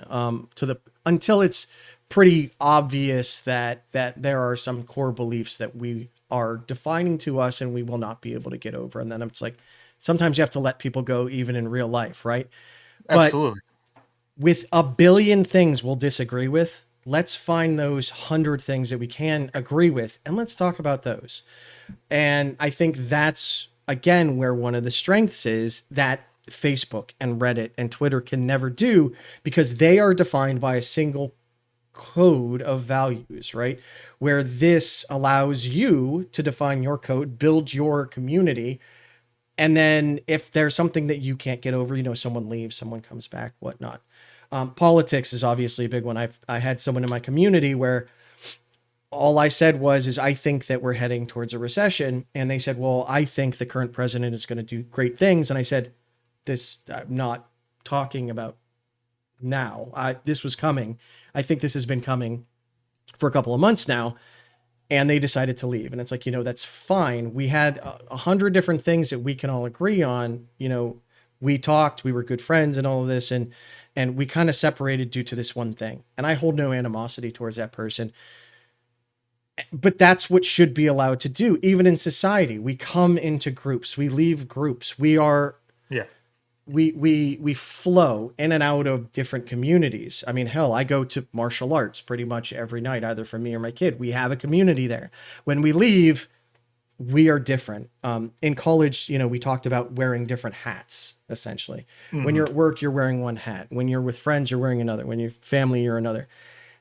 Speaker 2: To the until it's pretty obvious that there are some core beliefs that we are defining to us and we will not be able to get over. And then it's like sometimes you have to let people go even in real life, right? But
Speaker 1: Absolutely.
Speaker 2: with a billion things we'll disagree with, let's find those 100 things that we can agree with, and let's talk about those. And I think that's, again, where one of the strengths is that Facebook and Reddit and Twitter can never do, because they are defined by a single code of values, right? Where this allows you to define your code, build your community. And then if there's something that you can't get over, someone leaves, someone comes back, whatnot. Politics is obviously a big one. I had someone in my community where all I said is I think that we're heading towards a recession. And they said, well, I think the current president is going to do great things. And I said, I'm not talking about now. This was coming. I think this has been coming for a couple of months now. And they decided to leave. And it's like, that's fine. We had 100 different things that we can all agree on. We talked, we were good friends and all of this. And we kind of separated due to this one thing. And I hold no animosity towards that person. But that's what should be allowed to do. Even in society, we come into groups, we leave groups. We are, we flow in and out of different communities. I mean, hell, I go to martial arts pretty much every night, either for me or my kid. We have a community there. When we leave, we are different. In college, we talked about wearing different hats, essentially. Mm-hmm. When you're at work, you're wearing one hat. When you're with friends, you're wearing another. When you're family, you're another.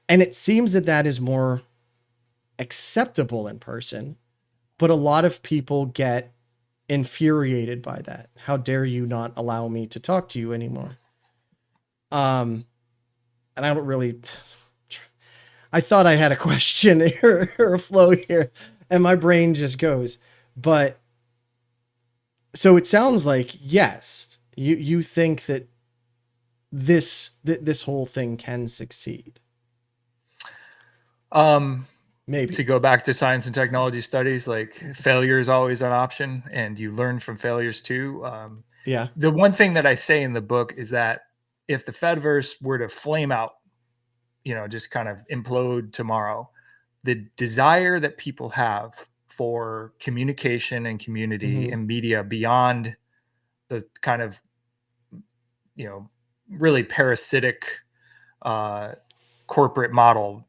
Speaker 2: And it seems that is more acceptable in person, but a lot of people get infuriated by that. How dare you not allow me to talk to you anymore? And I don't really, I thought I had a question or a flow here, and my brain just goes. But so it sounds like, yes, you think that this whole thing can succeed.
Speaker 1: Maybe to go back to science and technology studies, like failure is always an option, and you learn from failures too.
Speaker 2: Yeah.
Speaker 1: The one thing that I say in the book is that if the Fediverse were to flame out, just kind of implode tomorrow, the desire that people have for communication and community and media beyond the kind of, really parasitic corporate model,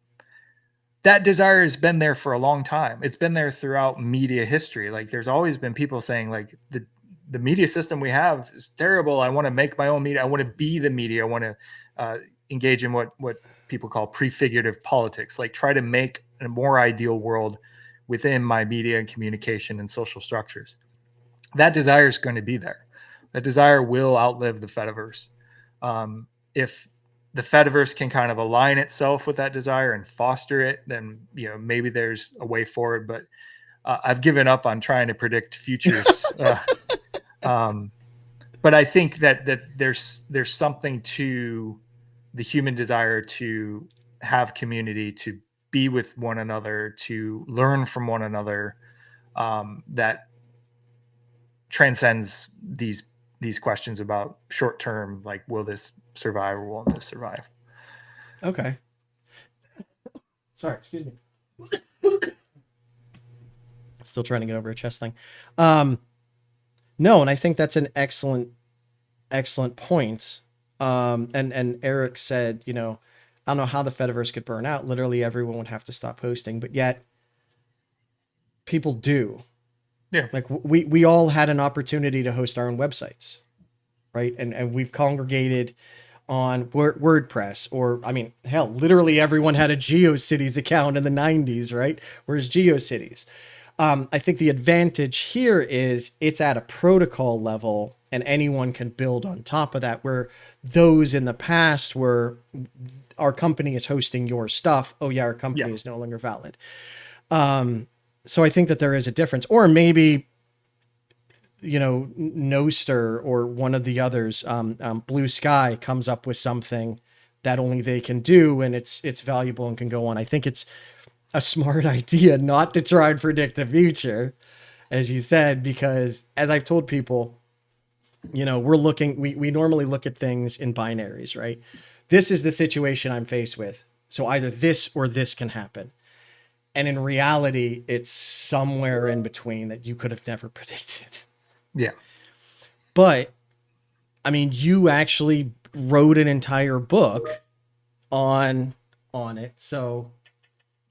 Speaker 1: that desire has been there for a long time. It's been there throughout media history. Like there's always been people saying like the media system we have is terrible. I want to make my own media. I want to be the media. I want to engage in what people call prefigurative politics, like try to make a more ideal world within my media and communication and social structures. That desire is going to be there. That desire will outlive the Fediverse. If the Fediverse can kind of align itself with that desire and foster it, then, maybe there's a way forward, but I've given up on trying to predict futures. But I think that there's something to the human desire to have community, to be with one another, to learn from one another, that transcends these questions about short term, like will this survive or won't this survive?
Speaker 2: Okay. Sorry, excuse me. Still trying to get over a chest thing. No, and I think that's an excellent point. And Eric said, I don't know how the Fediverse could burn out. Literally everyone would have to stop posting, but yet people do.
Speaker 1: Yeah.
Speaker 2: Like we all had an opportunity to host our own websites, right? And we've congregated on WordPress, or I mean, hell, literally everyone had a GeoCities account in the 90s, right? Where's GeoCities? I think the advantage here is it's at a protocol level and anyone can build on top of that, where those in the past were, our company is hosting your stuff. Oh yeah, our company is no longer valid. So I think that there is a difference, or maybe, Noster or one of the others, Blue Sky comes up with something that only they can do, and it's valuable and can go on. I think it's a smart idea not to try and predict the future, as you said, because as I've told people, we normally look at things in binaries, right? This is the situation I'm faced with. So either this or this can happen. And in reality, it's somewhere in between that you could have never predicted.
Speaker 1: Yeah.
Speaker 2: But I mean, you actually wrote an entire book on on it. So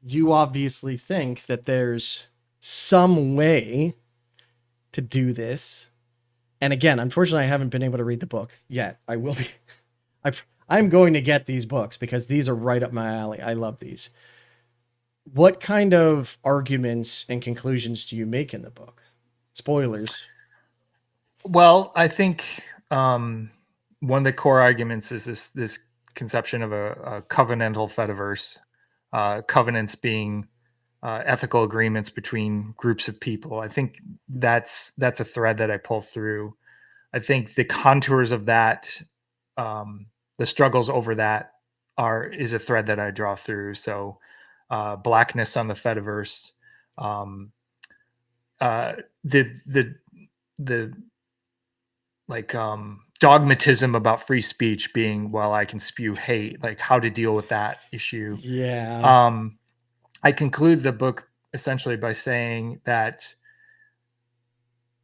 Speaker 2: you obviously think that there's some way to do this. And again, unfortunately, I haven't been able to read the book yet. I will be. I'm going to get these books because these are right up my alley. I love these. What kind of arguments and conclusions do you make in the book? Spoilers.
Speaker 1: Well, I think one of the core arguments is this conception of a covenantal Fediverse, covenants being ethical agreements between groups of people. I think that's a thread that I pull through. I think the contours of that, the struggles over that, is a thread that I draw through. So, blackness on the Fediverse, the like dogmatism about free speech being, well, I can spew hate, like how to deal with that issue.
Speaker 2: Yeah.
Speaker 1: I conclude the book essentially by saying that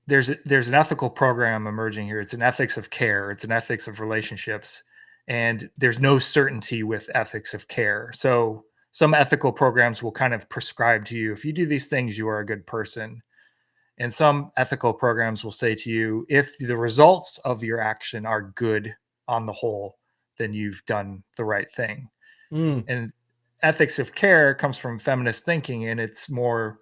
Speaker 1: there's an ethical program emerging here. It's an ethics of care. It's an ethics of relationships, and there's no certainty with ethics of care. So some ethical programs will kind of prescribe to you, if you do these things, you are a good person. And some ethical programs will say to you, if the results of your action are good on the whole, then you've done the right thing.
Speaker 2: Mm.
Speaker 1: And ethics of care comes from feminist thinking, and it's more,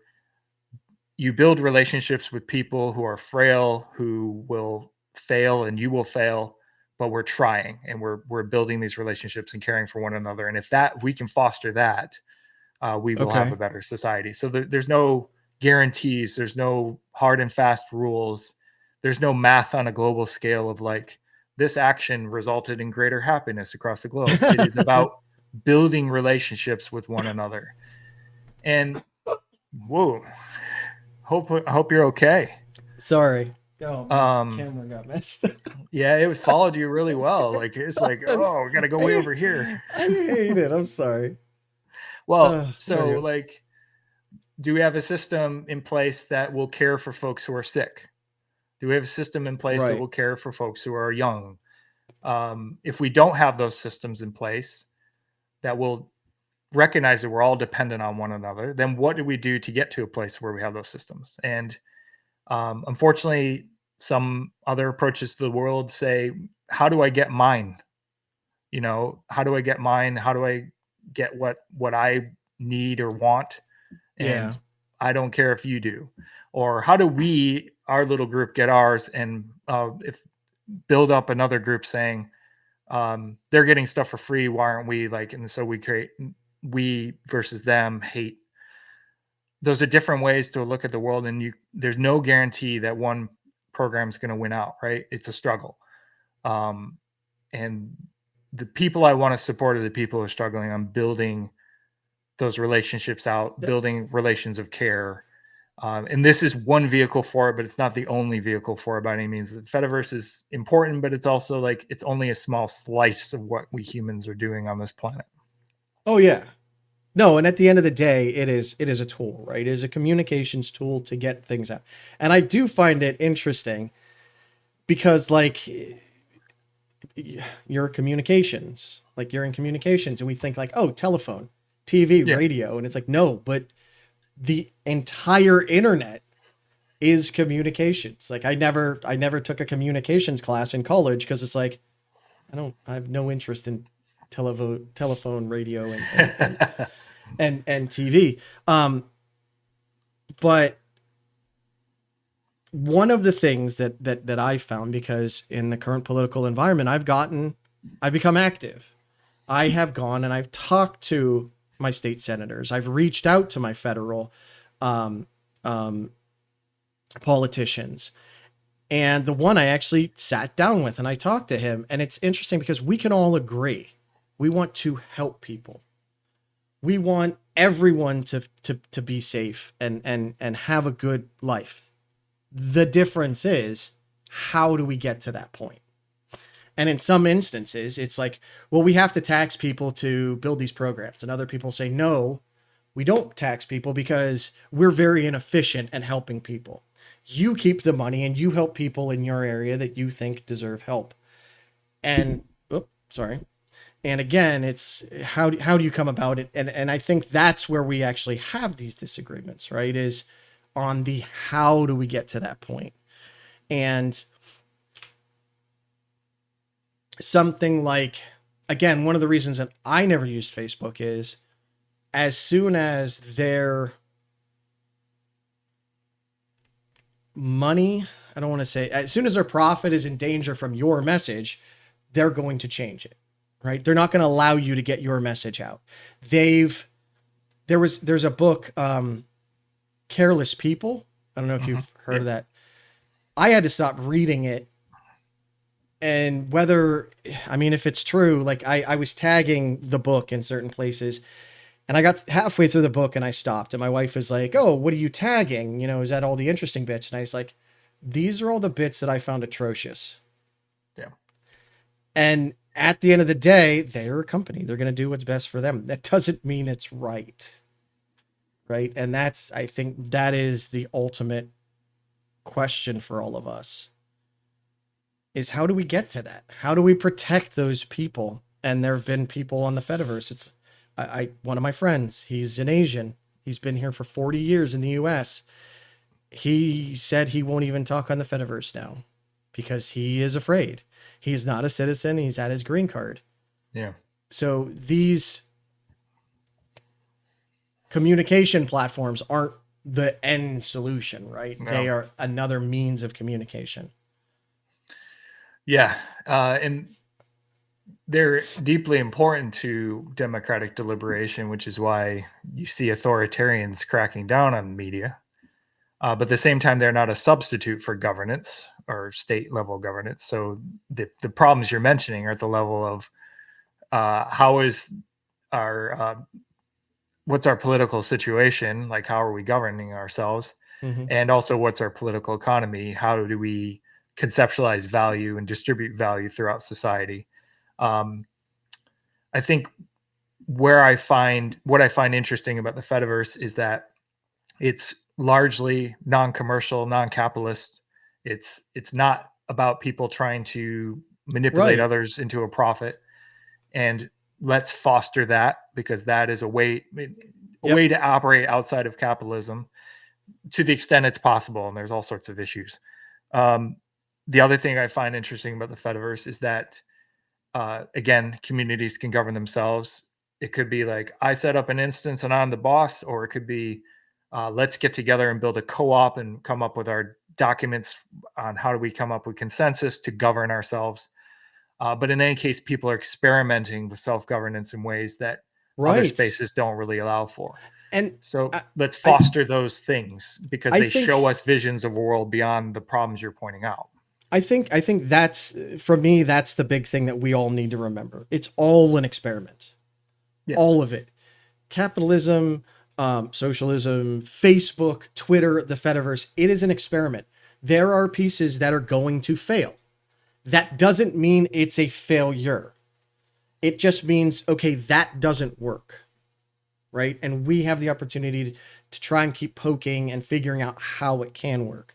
Speaker 1: you build relationships with people who are frail, who will fail, and you will fail, but we're trying, and we're building these relationships and caring for one another. And if that we can foster that, we will have
Speaker 2: Okay.
Speaker 1: a better society. So there's no guarantees, there's no hard and fast rules, there's no math on a global scale of like, this action resulted in greater happiness across the globe. It is about building relationships with one another. And whoa, I hope you're okay.
Speaker 2: Sorry. Oh, my camera got messed up.
Speaker 1: Yeah, it followed you really well. Like it's like, oh, we gotta go way over here.
Speaker 2: I hate it. I'm sorry.
Speaker 1: Well,
Speaker 2: There you
Speaker 1: so
Speaker 2: go.
Speaker 1: like, do we have a system in place that will care for folks who are sick? Do we have a system in place that
Speaker 2: Right.
Speaker 1: will care for folks who are young? If we don't have those systems in place that will recognize that we're all dependent on one another, then what do we do to get to a place where we have those systems? And unfortunately, some other approaches to the world say, how do I get mine? You know, how do I get mine? How do I get what I need or want?
Speaker 2: Yeah.
Speaker 1: And I don't care if you do. Or how do we, our little group, get ours, and if build up another group saying, they're getting stuff for free, why aren't we? Like, and so we create we versus them hate. Those are different ways to look at the world, and there's no guarantee that one program is going to win out, right? It's a struggle. And the people I want to support are the people who are struggling on building those relationships out, building relations of care. And this is one vehicle for it, but it's not the only vehicle for it by any means. The Fediverse is important, but it's also like, it's only a small slice of what we humans are doing on this planet.
Speaker 2: Oh, yeah. No, and at the end of the day, it is a tool, right? It is a communications tool to get things out. And I do find it interesting because, like, you're communications, like you're in communications, and we think like, oh, telephone, TV,
Speaker 1: Yeah.
Speaker 2: radio, and it's like, no, but the entire internet is communications. Like I never took a communications class in college because it's like, I have no interest in telephone, radio, and TV. But one of the things that I found, because in the current political environment, I've become active. I have gone and I've talked to my state senators. I've reached out to my federal um, um, politicians. And the one I actually sat down with and I talked to him. And it's interesting because we can all agree. We want to help people. We want everyone to be safe and have a good life. The difference is, how do we get to that point? And in some instances, it's like, well, we have to tax people to build these programs. And other people say, no, we don't tax people because we're very inefficient at helping people. You keep the money and you help people in your area that you think deserve help. And, sorry. And again, it's how do you come about it? And I think that's where we actually have these disagreements, right? Is on the how do we get to that point? And something like, again, one of the reasons that I never used Facebook is as soon as their money, I don't want to say, as soon as their profit is in danger from your message, they're going to change it, right? They're not going to allow you to get your message out. There's a book, Careless People. I don't know if you've heard of that. I had to stop reading it. And if it's true, like I was tagging the book in certain places and I got halfway through the book and I stopped and my wife was like, "Oh, what are you tagging? Is that all the interesting bits?" And I was like, "These are all the bits that I found atrocious."
Speaker 1: Yeah.
Speaker 2: And at the end of the day, they're a company. They're going to do what's best for them. That doesn't mean it's right. Right. And I think that is the ultimate question for all of us is how do we get to that? How do we protect those people? And there have been people on the Fediverse. One of my friends, he's an Asian. He's been here for 40 years in the US. He said he won't even talk on the Fediverse now because he is afraid. He's not a citizen. He's had his green card.
Speaker 1: Yeah.
Speaker 2: So these communication platforms aren't the end solution, right?
Speaker 1: No.
Speaker 2: They are another means of communication.
Speaker 1: Yeah. And they're deeply important to democratic deliberation, which is why you see authoritarians cracking down on media. But at the same time, they're not a substitute for governance or state level governance. So the problems you're mentioning are at the level of how is our what's our political situation, like how are we governing ourselves, and also what's our political economy? How do we conceptualize value and distribute value throughout society? I think what I find interesting about the Fediverse is that it's largely non-commercial, non-capitalist. It's not about people trying to manipulate others into a profit. And let's foster that because that is a way to operate outside of capitalism to the extent it's possible. And there's all sorts of issues. The other thing I find interesting about the Fediverse is that again, communities can govern themselves. It could be like I set up an instance and I'm the boss, or it could be let's get together and build a co-op and come up with our documents on how do we come up with consensus to govern ourselves. But in any case, people are experimenting with self-governance in ways that other spaces don't really allow for.
Speaker 2: And
Speaker 1: so let's foster those things because they show us visions of a world beyond the problems you're pointing out.
Speaker 2: I think that's, for me, that's the big thing that we all need to remember. It's all an experiment. Yeah. All of it. Capitalism, socialism, Facebook, Twitter, the Fediverse, it is an experiment. There are pieces that are going to fail. That doesn't mean it's a failure. It just means, okay, that doesn't work. Right? And we have the opportunity to try and keep poking and figuring out how it can work.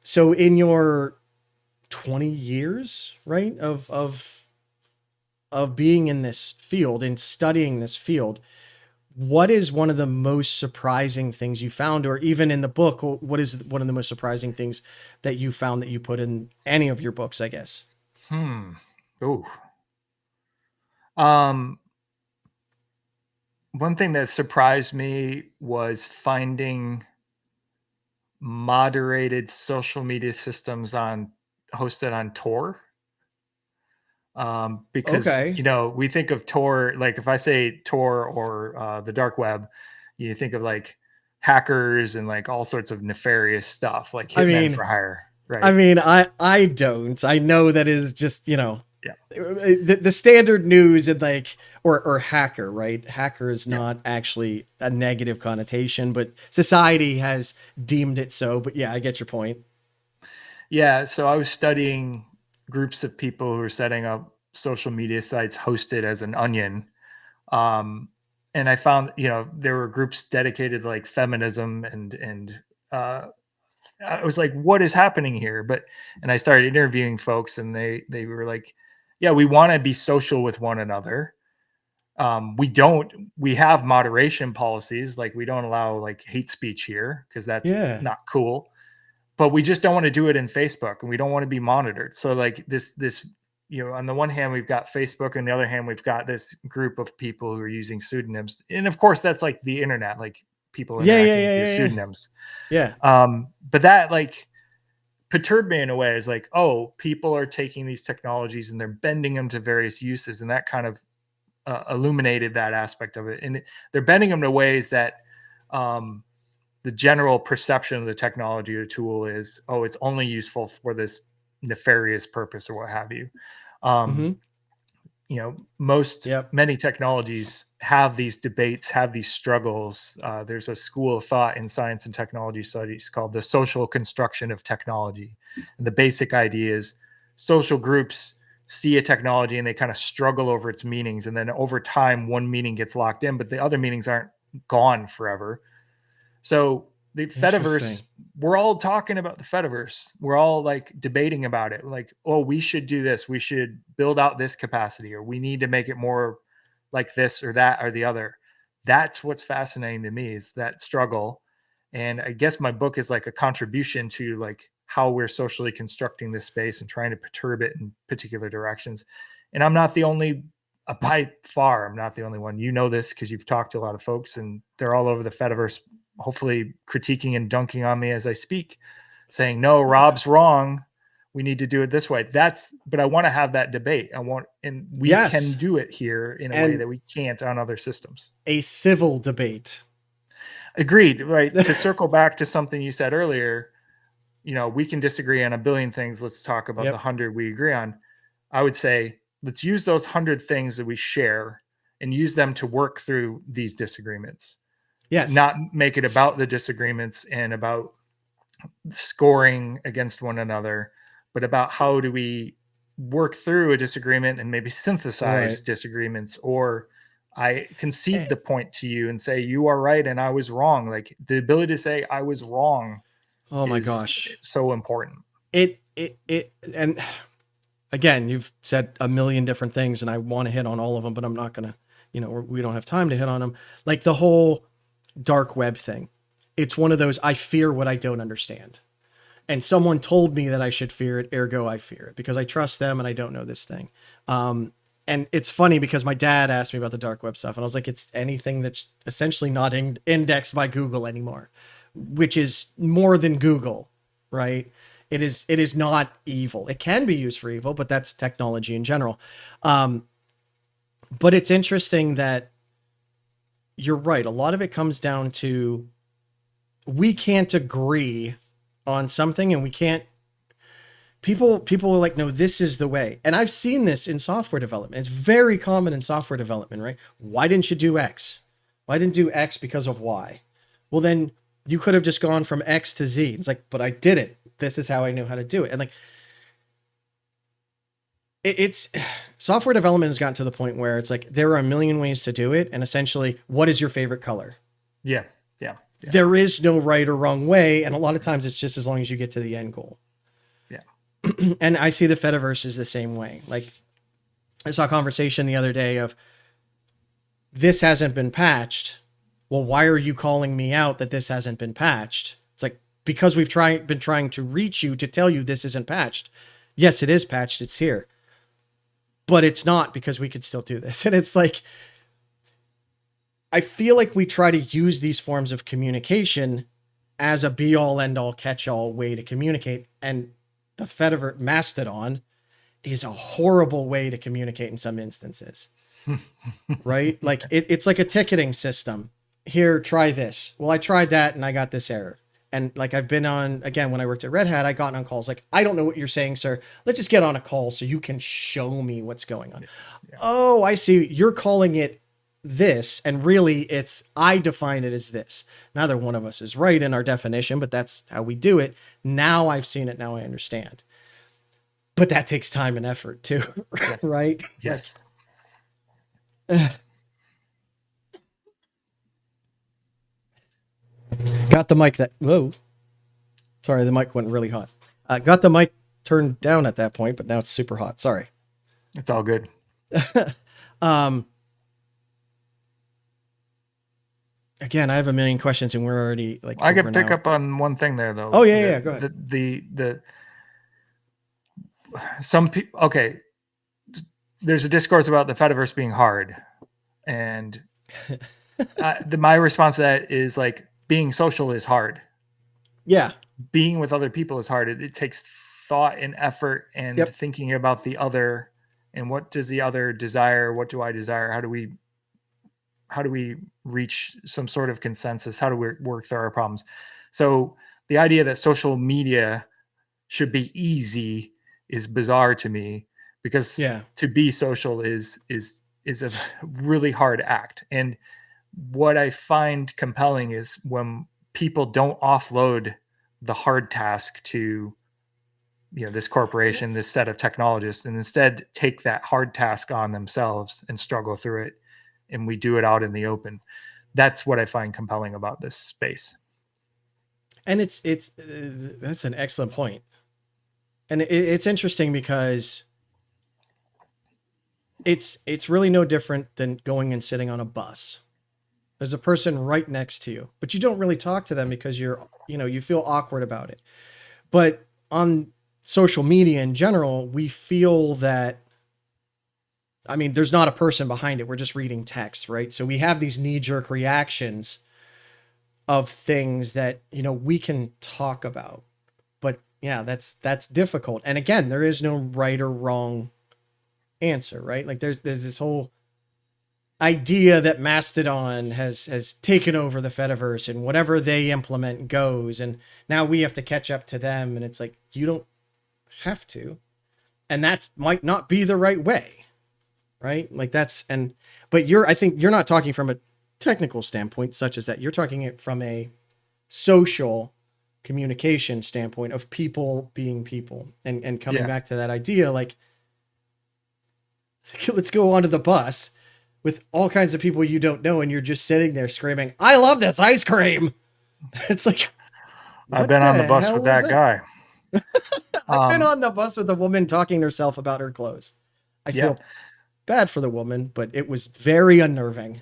Speaker 2: So in your 20 years, right, of being in this field and studying this field, what is one of the most surprising things you found, or even in the book, what is one of the most surprising things that you found that you put in any of your books, I guess?
Speaker 1: Ooh. One thing that surprised me was finding moderated social media systems hosted on Tor. Because we think of Tor, like if I say Tor or the dark web, you think of like hackers and like all sorts of nefarious stuff, like hitmen for hire, right?
Speaker 2: I mean, I don't. I know that is just the standard news and like or hacker, right? Hacker is not actually a negative connotation, but society has deemed it so. But yeah, I get your point.
Speaker 1: Yeah, so I was studying groups of people who are setting up social media sites hosted as an onion. And I found, there were groups dedicated to like feminism and I was like, what is happening here? And I started interviewing folks and they were like, yeah, we want to be social with one another. We have moderation policies, like we don't allow like hate speech here because that's
Speaker 2: Yeah.
Speaker 1: not cool, but we just don't want to do it in Facebook, and we don't want to be monitored. So like this, on the one hand we've got Facebook, and the other hand we've got this group of people who are using pseudonyms, and of course that's like the internet, like people interacting with these pseudonyms.
Speaker 2: Yeah.
Speaker 1: But that like perturbed me in a way. Is like, oh, people are taking these technologies and they're bending them to various uses, and that kind of illuminated that aspect of it. And they're bending them to ways that the general perception of the technology or tool is, oh, it's only useful for this nefarious purpose or what have you. Many technologies have these debates, have these struggles. There's a school of thought in science and technology studies called the social construction of technology. And the basic idea is social groups see a technology and they kind of struggle over its meanings. And then over time, one meaning gets locked in, but the other meanings aren't gone forever. So the Fediverse, we're all talking about the Fediverse. We're all like debating about it. Like, oh, we should do this. We should build out this capacity, or we need to make it more like this or that or the other. That's what's fascinating to me, is that struggle. And I guess my book is like a contribution to like how we're socially constructing this space and trying to perturb it in particular directions. And I'm not the only, by far, I'm not the only one. You know this because you've talked to a lot of folks, and they're all over the Fediverse, hopefully critiquing and dunking on me as I speak, saying, no, Rob's wrong. We need to do it this way. But I want to have that debate. We can do it here in a way that we can't on other systems.
Speaker 2: A civil debate.
Speaker 1: Agreed. Right. To circle back to something you said earlier, we can disagree on a billion things. Let's talk about the 100 we agree on. I would say, let's use those 100 things that we share and use them to work through these disagreements.
Speaker 2: Yes.
Speaker 1: Not make it about the disagreements and about scoring against one another, but about how do we work through a disagreement and maybe synthesize disagreements, or I concede the point to you and say you are right and I was wrong. Like the ability to say I was wrong.
Speaker 2: Oh my gosh.
Speaker 1: So important.
Speaker 2: And again, you've said a million different things and I want to hit on all of them, but I'm not going to, we don't have time to hit on them. Like the whole dark web thing. It's one of those, I fear what I don't understand. And someone told me that I should fear it, ergo I fear it, because I trust them and I don't know this thing. And it's funny because my dad asked me about the dark web stuff and I was like, it's anything that's essentially not indexed by Google anymore, which is more than Google, right? It is not evil. It can be used for evil, but that's technology in general. But it's interesting that you're right. A lot of it comes down to, we can't agree on something and we can't, people are like, no, this is the way. And I've seen this in software development. It's very common in software development, right? Why didn't you do X? Well, I didn't do X because of Y. Well, then you could have just gone from X to Z. It's like, but I did it. This is how I knew how to do it. And like, it's software development has gotten to the point where it's like, there are a million ways to do it. And essentially, what is your favorite color?
Speaker 1: Yeah.
Speaker 2: There is no right or wrong way. And a lot of times it's just as long as you get to the end goal.
Speaker 1: Yeah.
Speaker 2: And I see the Fediverse is the same way. Like I saw a conversation the other day of, this hasn't been patched. Well, why are you calling me out that this hasn't been patched? It's like, because we've been trying to reach you to tell you this isn't patched. Yes, it is patched. It's here. But it's not, because we could still do this. And it's like, I feel like we try to use these forms of communication as a be all end all catch all way to communicate. And the Fediverse Mastodon is a horrible way to communicate in some instances, right? Like it's like a ticketing system. Here, try this. Well, I tried that and I got this error. And like I've been on, again, when I worked at Red Hat, I got on calls like, I don't know what you're saying, sir. Let's just get on a call so you can show me what's going on. Yeah. Oh, I see. You're calling it this. And really I define it as this. Neither one of us is right in our definition, but that's how we do it. Now I've seen it. Now I understand. But that takes time and effort too, right?
Speaker 1: Yes.
Speaker 2: Got the mic whoa. Sorry, the mic went really hot. Got the mic turned down at that point, but now it's super hot. Sorry.
Speaker 1: It's all good.
Speaker 2: um, Again, I have a million questions and we're already like
Speaker 1: I
Speaker 2: over
Speaker 1: could
Speaker 2: an
Speaker 1: pick
Speaker 2: hour.
Speaker 1: up on one thing there though.
Speaker 2: Oh yeah. Go ahead.
Speaker 1: The some people, okay, there's a discourse about the Fediverse being hard, and my response to that is like, being social is hard.
Speaker 2: Yeah.
Speaker 1: Being with other people is hard. It takes thought and effort and
Speaker 2: Yep.
Speaker 1: thinking about the other, and what does the other desire? What do I desire? How do we reach some sort of consensus? How do we work through our problems? So the idea that social media should be easy is bizarre to me, because
Speaker 2: Yeah.
Speaker 1: to be social is a really hard act. And what I find compelling is when people don't offload the hard task to, this corporation, this set of technologists, and instead take that hard task on themselves and struggle through it, and we do it out in the open. That's what I find compelling about this space.
Speaker 2: And it's that's an excellent point. And it's interesting because it's really no different than going and sitting on a bus. There's a person right next to you, but you don't really talk to them because you feel awkward about it. But on social media in general, we feel that, I mean, there's not a person behind it. We're just reading text, right? So we have these knee-jerk reactions of things that, we can talk about. But yeah, that's difficult. And again, there is no right or wrong answer, right? Like there's this whole idea that Mastodon has taken over the Fediverse and whatever they implement goes, and now we have to catch up to them. And it's like, you don't have to, and that might not be the right way, right? Like but I think you're not talking from a technical standpoint such as that. You're talking it from a social communication standpoint of people being people, and coming back to that idea, like, let's go onto the bus with all kinds of people you don't know, and you're just sitting there screaming, "I love this ice cream." It's like,
Speaker 1: I've been on the bus with that guy.
Speaker 2: I've been on the bus with a woman talking to herself about her clothes. I feel bad for the woman, but it was very unnerving.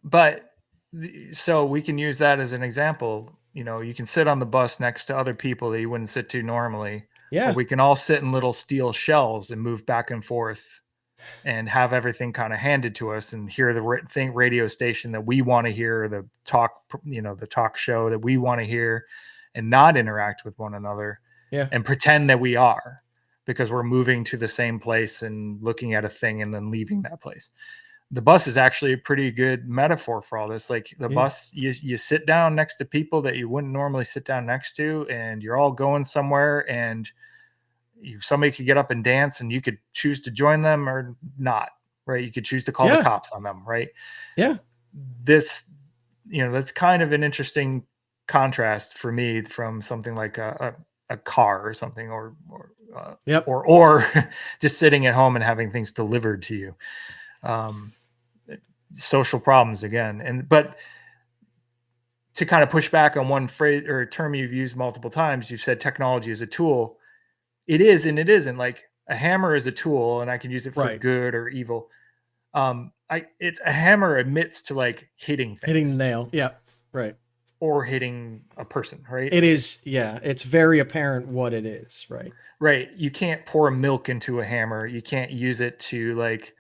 Speaker 1: But so we can use that as an example. You can sit on the bus next to other people that you wouldn't sit to normally.
Speaker 2: Yeah.
Speaker 1: Or we can all sit in little steel shells and move back and forth and have everything kind of handed to us, and hear the radio station that we want to hear, the talk show that we want to hear, and not interact with one another.
Speaker 2: Yeah.
Speaker 1: And pretend that we are, because we're moving to the same place and looking at a thing and then leaving that place. The bus is actually a pretty good metaphor for all this. Like the bus, you sit down next to people that you wouldn't normally sit down next to, and you're all going somewhere, and somebody could get up and dance, and you could choose to join them or not, right? You could choose to call the cops on them, right?
Speaker 2: Yeah.
Speaker 1: That's kind of an interesting contrast for me from something like a car or something, or just sitting at home and having things delivered to you. Social problems again. But to kind of push back on one phrase or a term you've used multiple times, you've said technology is a tool. It is, and it isn't. Like a hammer is a tool, and I can use it for good or evil. It's a hammer admits to like hitting things.
Speaker 2: Hitting the nail. Yeah. Right.
Speaker 1: Or hitting a person, right?
Speaker 2: It is, yeah. It's very apparent what it is, right?
Speaker 1: Right. You can't pour milk into a hammer. You can't use it to like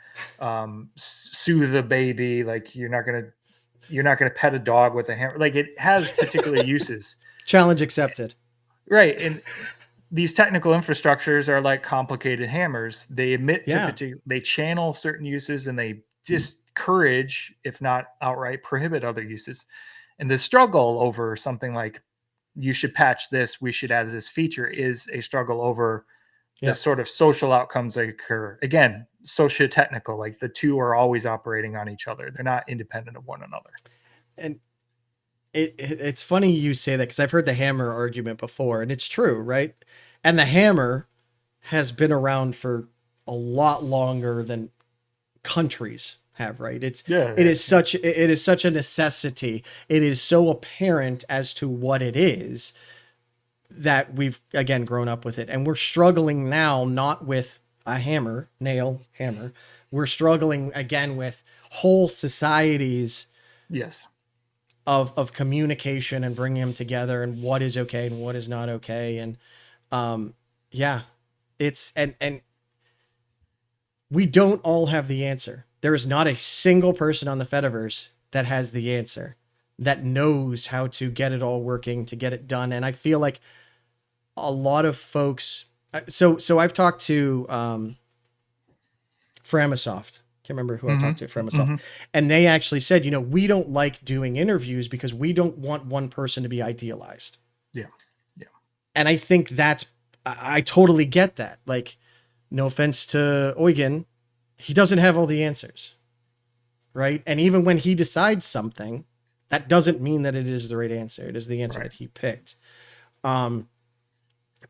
Speaker 1: soothe a baby. Like you're not gonna pet a dog with a hammer. Like it has particular uses.
Speaker 2: Challenge accepted.
Speaker 1: Right. And these technical infrastructures are like complicated hammers. They admit to they channel certain uses, and they discourage, if not outright prohibit, other uses. And the struggle over something like, you should patch this, we should add this feature, is a struggle over the sort of social outcomes that occur. Again, socio-technical, like the two are always operating on each other. They're not independent of one another.
Speaker 2: And it's funny you say that, because I've heard the hammer argument before, and it's true, right? And the hammer has been around for a lot longer than countries have, right? It is such a necessity. It is so apparent as to what it is that we've again grown up with it, and we're struggling now not with a hammer, nail, hammer. We're struggling again with whole societies
Speaker 1: Yes.
Speaker 2: of communication and bringing them together and what is okay and what is not okay. And yeah, it's and we don't all have the answer. There is not a single person on the Fediverse that has the answer, that knows how to get it all working, to get it done. And I feel like a lot of folks. So I've talked to Framasoft. Can't remember who I talked to at Framasoft, and they actually said, we don't like doing interviews because we don't want one person to be idealized.
Speaker 1: Yeah. Yeah.
Speaker 2: And I think I totally get that. Like, no offense to Eugen, he doesn't have all the answers, right? And even when he decides something, that doesn't mean that it is the right answer. It is the answer that he picked.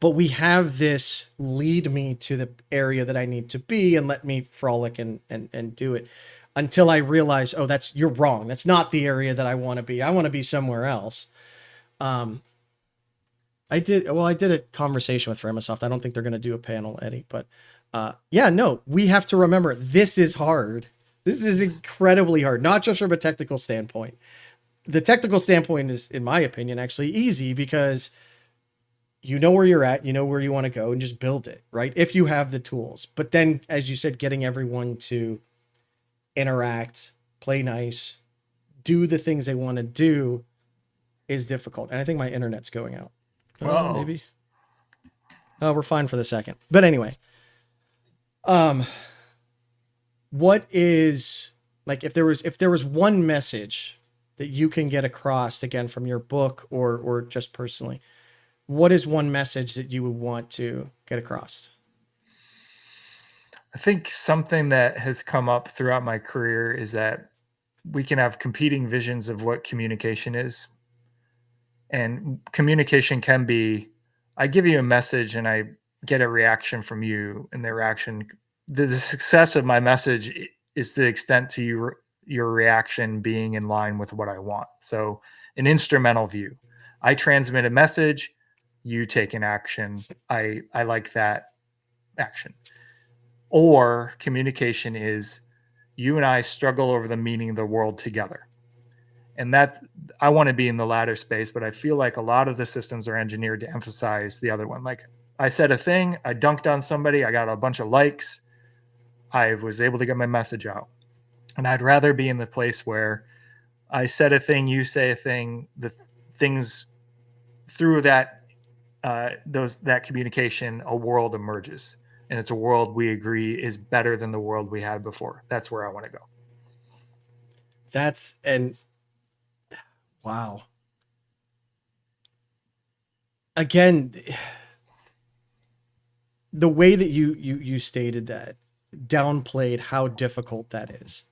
Speaker 2: But we have this lead me to the area that I need to be and let me frolic and do it until I realize, oh, you're wrong. That's not the area that I want to be. I want to be somewhere else. I did a conversation with Framasoft. I don't think they're going to do a panel, Eddie, but we have to remember this is hard. This is incredibly hard, not just from a technical standpoint. The technical standpoint is, in my opinion, actually easy because you know where you're at, you know where you want to go, and just build it, right? If you have the tools. But then, as you said, getting everyone to interact, play nice, do the things they want to do is difficult. And I think my internet's going out. Maybe. Oh, we're fine for the second. But anyway, what is, like, if there was one message that you can get across, again, from your book or just personally, what is one message that you would want to get across?
Speaker 1: I think something that has come up throughout my career is that we can have competing visions of what communication is. And communication can be, I give you a message and I get a reaction from you, and the success of my message is the extent to your reaction being in line with what I want. So an instrumental view. I transmit a message, you take an action. I like that action. Or communication is you and I struggle over the meaning of the world together. And I want to be in the latter space, but I feel like a lot of the systems are engineered to emphasize the other one. Like, I said a thing, I dunked on somebody, I got a bunch of likes, I was able to get my message out. And I'd rather be in the place where I said a thing, you say a thing, the things through that communication, a world emerges. And it's a world we agree is better than the world we had before. That's where I want to go.
Speaker 2: Wow. Again, the way that you stated that downplayed how difficult that is.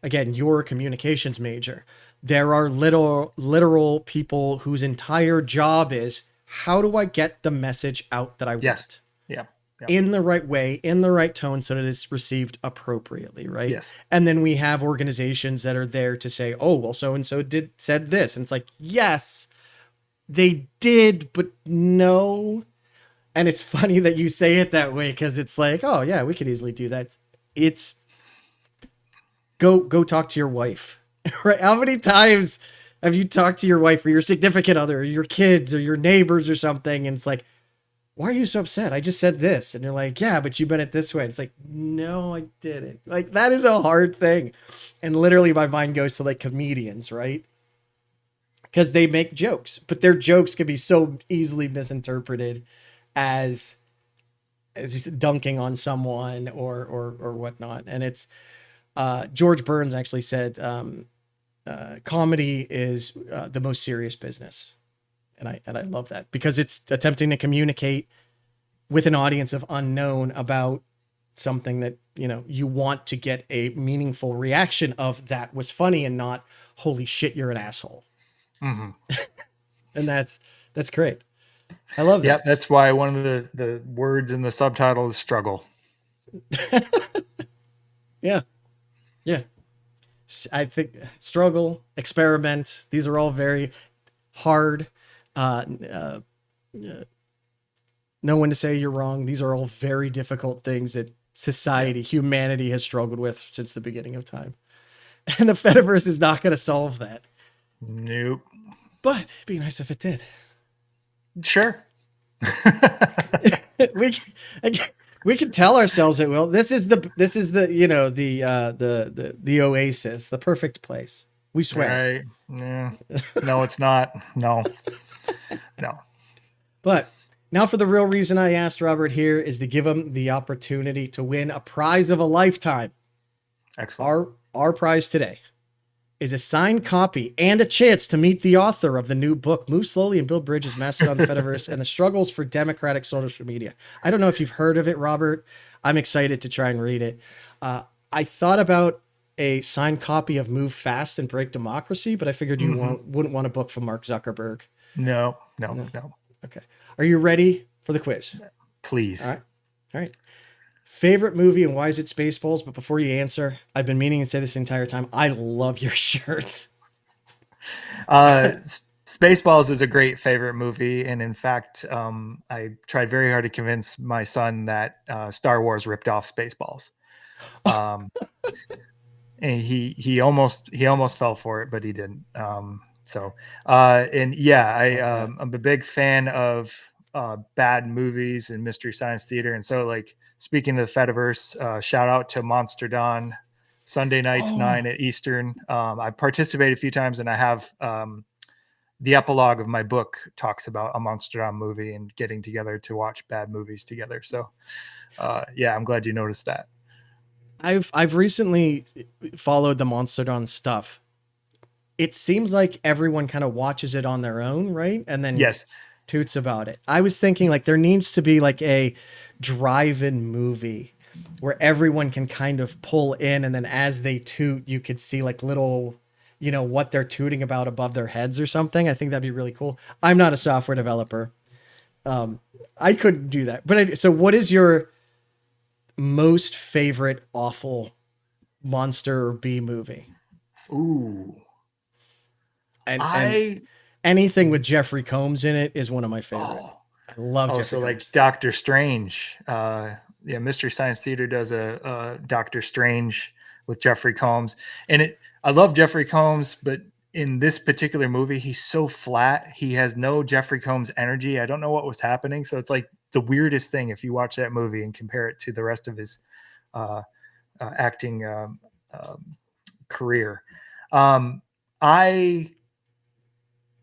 Speaker 2: Again, you're a communications major. There are literal people whose entire job is, how do I get the message out that I want?
Speaker 1: Yeah.
Speaker 2: In the right way, in the right tone, so that it's received appropriately, right?
Speaker 1: Yes.
Speaker 2: And then we have organizations that are there to say, oh, well, so-and-so said this. And it's like, yes, they did, but no. And it's funny that you say it that way, because it's like, oh yeah, we could easily do that. It's go talk to your wife, right? How many times have you talked to your wife or your significant other or your kids or your neighbors or something? And it's like, why are you so upset? I just said this. And you're like, yeah, but you meant it this way. It's like, no, I didn't. Like, that is a hard thing. And literally my mind goes to like comedians, right? Because they make jokes, but their jokes can be so easily misinterpreted as just dunking on someone or whatnot. And it's, George Burns actually said, comedy is the most serious business. And I love that, because it's attempting to communicate with an audience of unknown about something that, you want to get a meaningful reaction of, that was funny, and not, holy shit, you're an asshole.
Speaker 1: Mm-hmm.
Speaker 2: And that's great. I love that.
Speaker 1: Yeah, that's why one of the words in the subtitle is struggle.
Speaker 2: Yeah. I think struggle, experiment, these are all very hard. Know when to say you're wrong. These are all very difficult things that society, humanity has struggled with since the beginning of time. And the Fediverse is not going to solve that.
Speaker 1: Nope.
Speaker 2: But it'd be nice if it did.
Speaker 1: Sure.
Speaker 2: we we can tell ourselves it will. This is the the oasis, the perfect place. We swear.
Speaker 1: Right. Yeah. No, it's not. No. No.
Speaker 2: But now for the real reason I asked Robert here is to give him the opportunity to win a prize of a lifetime.
Speaker 1: Excellent.
Speaker 2: Our prize today is a signed copy and a chance to meet the author of the new book, Move Slowly and Build Bridges, Mastodon, the Fediverse, and the Struggles for Democratic Social Media. I don't know if you've heard of it, Robert. I'm excited to try and read it. I thought about a signed copy of Move Fast and Break Democracy, but I figured you wouldn't want a book from Mark Zuckerberg.
Speaker 1: No.
Speaker 2: Okay. Are you ready for the quiz?
Speaker 1: Please.
Speaker 2: All right. Favorite movie and why is it Spaceballs? But before you answer, I've been meaning to say this the entire time. I love your shirts.
Speaker 1: Spaceballs is a great favorite movie. And in fact, I tried very hard to convince my son that Star Wars ripped off Spaceballs. And he almost fell for it, but he didn't. I'm a big fan of bad movies and mystery science theater. And so, like, speaking of the Fediverse, shout out to Monster Dawn, Sunday nights, 9 at Eastern. I participated a few times, and I have the epilogue of my book talks about a Monster Dawn movie and getting together to watch bad movies together. So I'm glad you noticed that.
Speaker 2: I've recently followed the Monster Dawn stuff. It seems like everyone kind of watches it on their own, right? And then toots about it. I was thinking like there needs to be like a drive-in movie where everyone can kind of pull in, and then as they toot, you could see like little, what they're tooting about above their heads or something. I think that'd be really cool. I'm not a software developer. I couldn't do that. But so what is your most favorite awful monster or B movie?
Speaker 1: Ooh.
Speaker 2: And anything with Jeffrey Combs in it is one of my favorite. I love Jeffrey Combs.
Speaker 1: Like Doctor Strange. Mystery Science Theater does a Doctor Strange with Jeffrey Combs. And I love Jeffrey Combs, but in this particular movie, he's so flat. He has no Jeffrey Combs energy. I don't know what was happening. So it's like the weirdest thing if you watch that movie and compare it to the rest of his acting career. I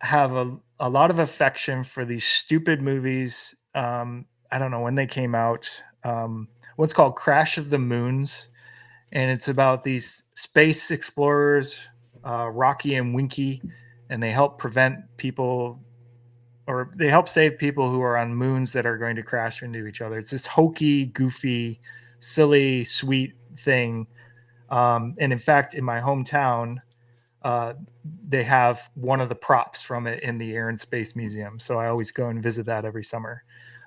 Speaker 1: have a lot of affection for these stupid movies. I don't know when they came out. What's called Crash of the Moons. And it's about these space explorers, Rocky and Winky, and they help prevent people, or they help save people who are on moons that are going to crash into each other. It's this hokey, goofy, silly, sweet thing. And in fact, in my hometown, they have one of the props from it in the Air and Space Museum. So I always go and visit that every summer.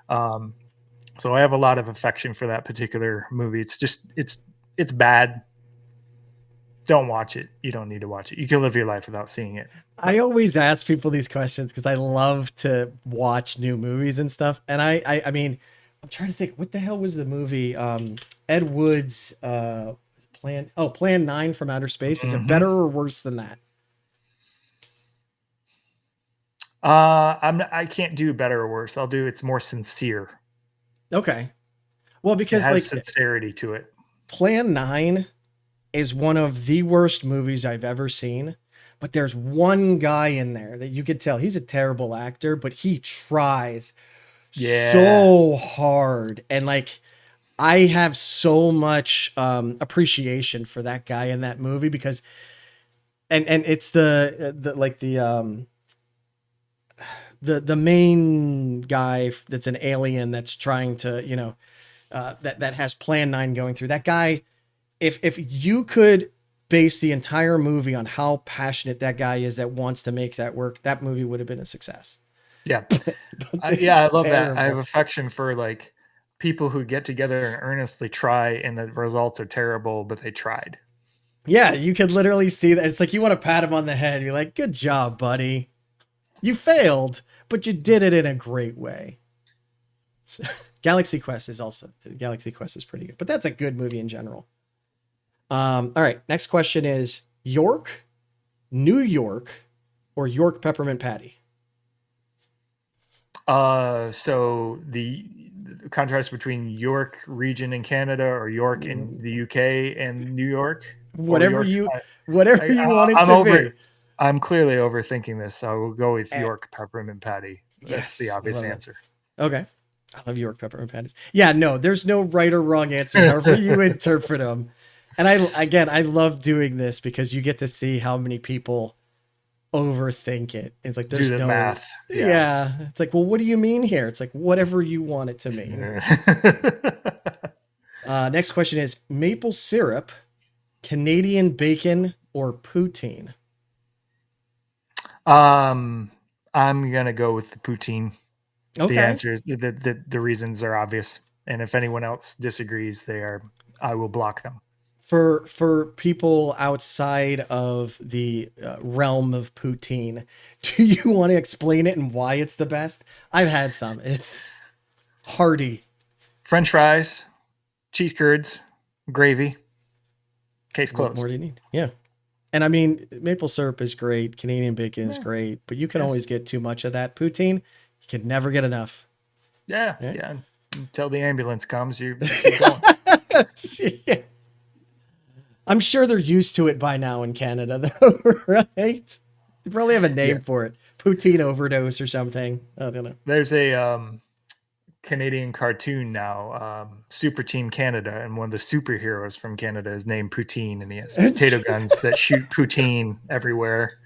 Speaker 1: So I have a lot of affection for that particular movie. It's bad. Don't watch it. You don't need to watch it. You can live your life without seeing it.
Speaker 2: I always ask people these questions because I love to watch new movies and stuff. And I mean, I'm trying to think, what the hell was the movie? Ed Wood's Plan 9 from Outer Space. Is it better or worse than that?
Speaker 1: I can't do better or worse. I'll do it's more sincere.
Speaker 2: Okay. Well, because
Speaker 1: it has sincerity to it.
Speaker 2: Plan 9 is one of the worst movies I've ever seen, but there's one guy in there that you could tell he's a terrible actor, but he tries so hard. And like, I have so much appreciation for that guy in that movie because, and it's the main guy that's an alien that's trying to, that has Plan 9 going through. That guy, if you could base the entire movie on how passionate that guy is that wants to make that work, that movie would have been a success.
Speaker 1: Yeah. I love that. I have affection for like people who get together and earnestly try and the results are terrible, but they tried.
Speaker 2: Yeah, you could literally see that. It's like you want to pat him on the head. You're like, good job, buddy. You failed, but you did it in a great way. Galaxy Quest is pretty good, but that's a good movie in general. All right. Next question is York, New York, or York peppermint patty?
Speaker 1: So the contrast between York region in Canada or York in the UK and New York, or
Speaker 2: Whatever
Speaker 1: York.
Speaker 2: you want it
Speaker 1: I'm
Speaker 2: to
Speaker 1: over.
Speaker 2: be.
Speaker 1: I'm clearly overthinking this. So I will go with
Speaker 2: Eh,
Speaker 1: York peppermint patty. That's the
Speaker 2: yes, I
Speaker 1: obvious
Speaker 2: love it.
Speaker 1: answer.
Speaker 2: Okay. I love York peppermint patties. Yeah, no, there's no right or wrong answer, however you interpret them. And I love doing this because you get to see how many people overthink it. It's like
Speaker 1: Do
Speaker 2: there's
Speaker 1: the
Speaker 2: no
Speaker 1: math.
Speaker 2: yeah. It's like, well, what do you mean here? It's like whatever you want it to mean. Next question is maple syrup, Canadian bacon, or poutine?
Speaker 1: I'm gonna go with the poutine. The
Speaker 2: Okay.
Speaker 1: answer is the reasons are obvious, and if anyone else disagrees, I will block them.
Speaker 2: For people outside of the realm of poutine, do you want to explain it and why it's the best? I've had some. It's hearty.
Speaker 1: French fries, cheese curds, gravy. Case
Speaker 2: What
Speaker 1: closed.
Speaker 2: more do you need? Yeah. And I mean, maple syrup is great. Canadian bacon is
Speaker 1: Yeah.
Speaker 2: great, but you can
Speaker 1: Yes.
Speaker 2: always get too much of that. Poutine, you can never get enough.
Speaker 1: Yeah.
Speaker 2: Yeah.
Speaker 1: Yeah. Until the ambulance comes, you keep going.
Speaker 2: Yeah. I'm sure they're used to it by now in Canada, though, right? They probably have a name
Speaker 1: Yeah.
Speaker 2: for it. Poutine overdose or something. I don't know.
Speaker 1: There's a Canadian cartoon now, Super Team Canada, and one of the superheroes from Canada is named Poutine, and he has potato guns that shoot poutine everywhere.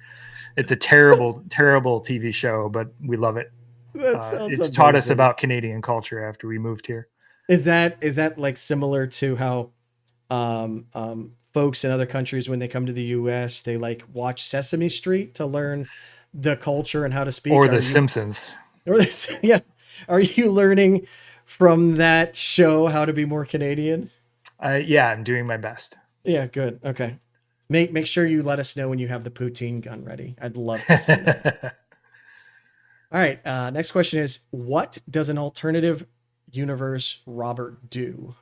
Speaker 1: It's a terrible, terrible TV show, but we love it.
Speaker 2: That sounds
Speaker 1: It's
Speaker 2: amazing.
Speaker 1: taught us about Canadian culture after we moved here.
Speaker 2: Is that like similar to how folks in other countries when they come to the US they like watch Sesame Street to learn the culture and how to speak?
Speaker 1: Or The Simpsons.
Speaker 2: Or this, yeah. Are you learning from that show how to be more Canadian?
Speaker 1: Yeah, I'm doing my best.
Speaker 2: Yeah, good. Okay. Make sure you let us know when you have the poutine gun ready. I'd love to see that. All right. Next question is what does an alternative universe Robert do?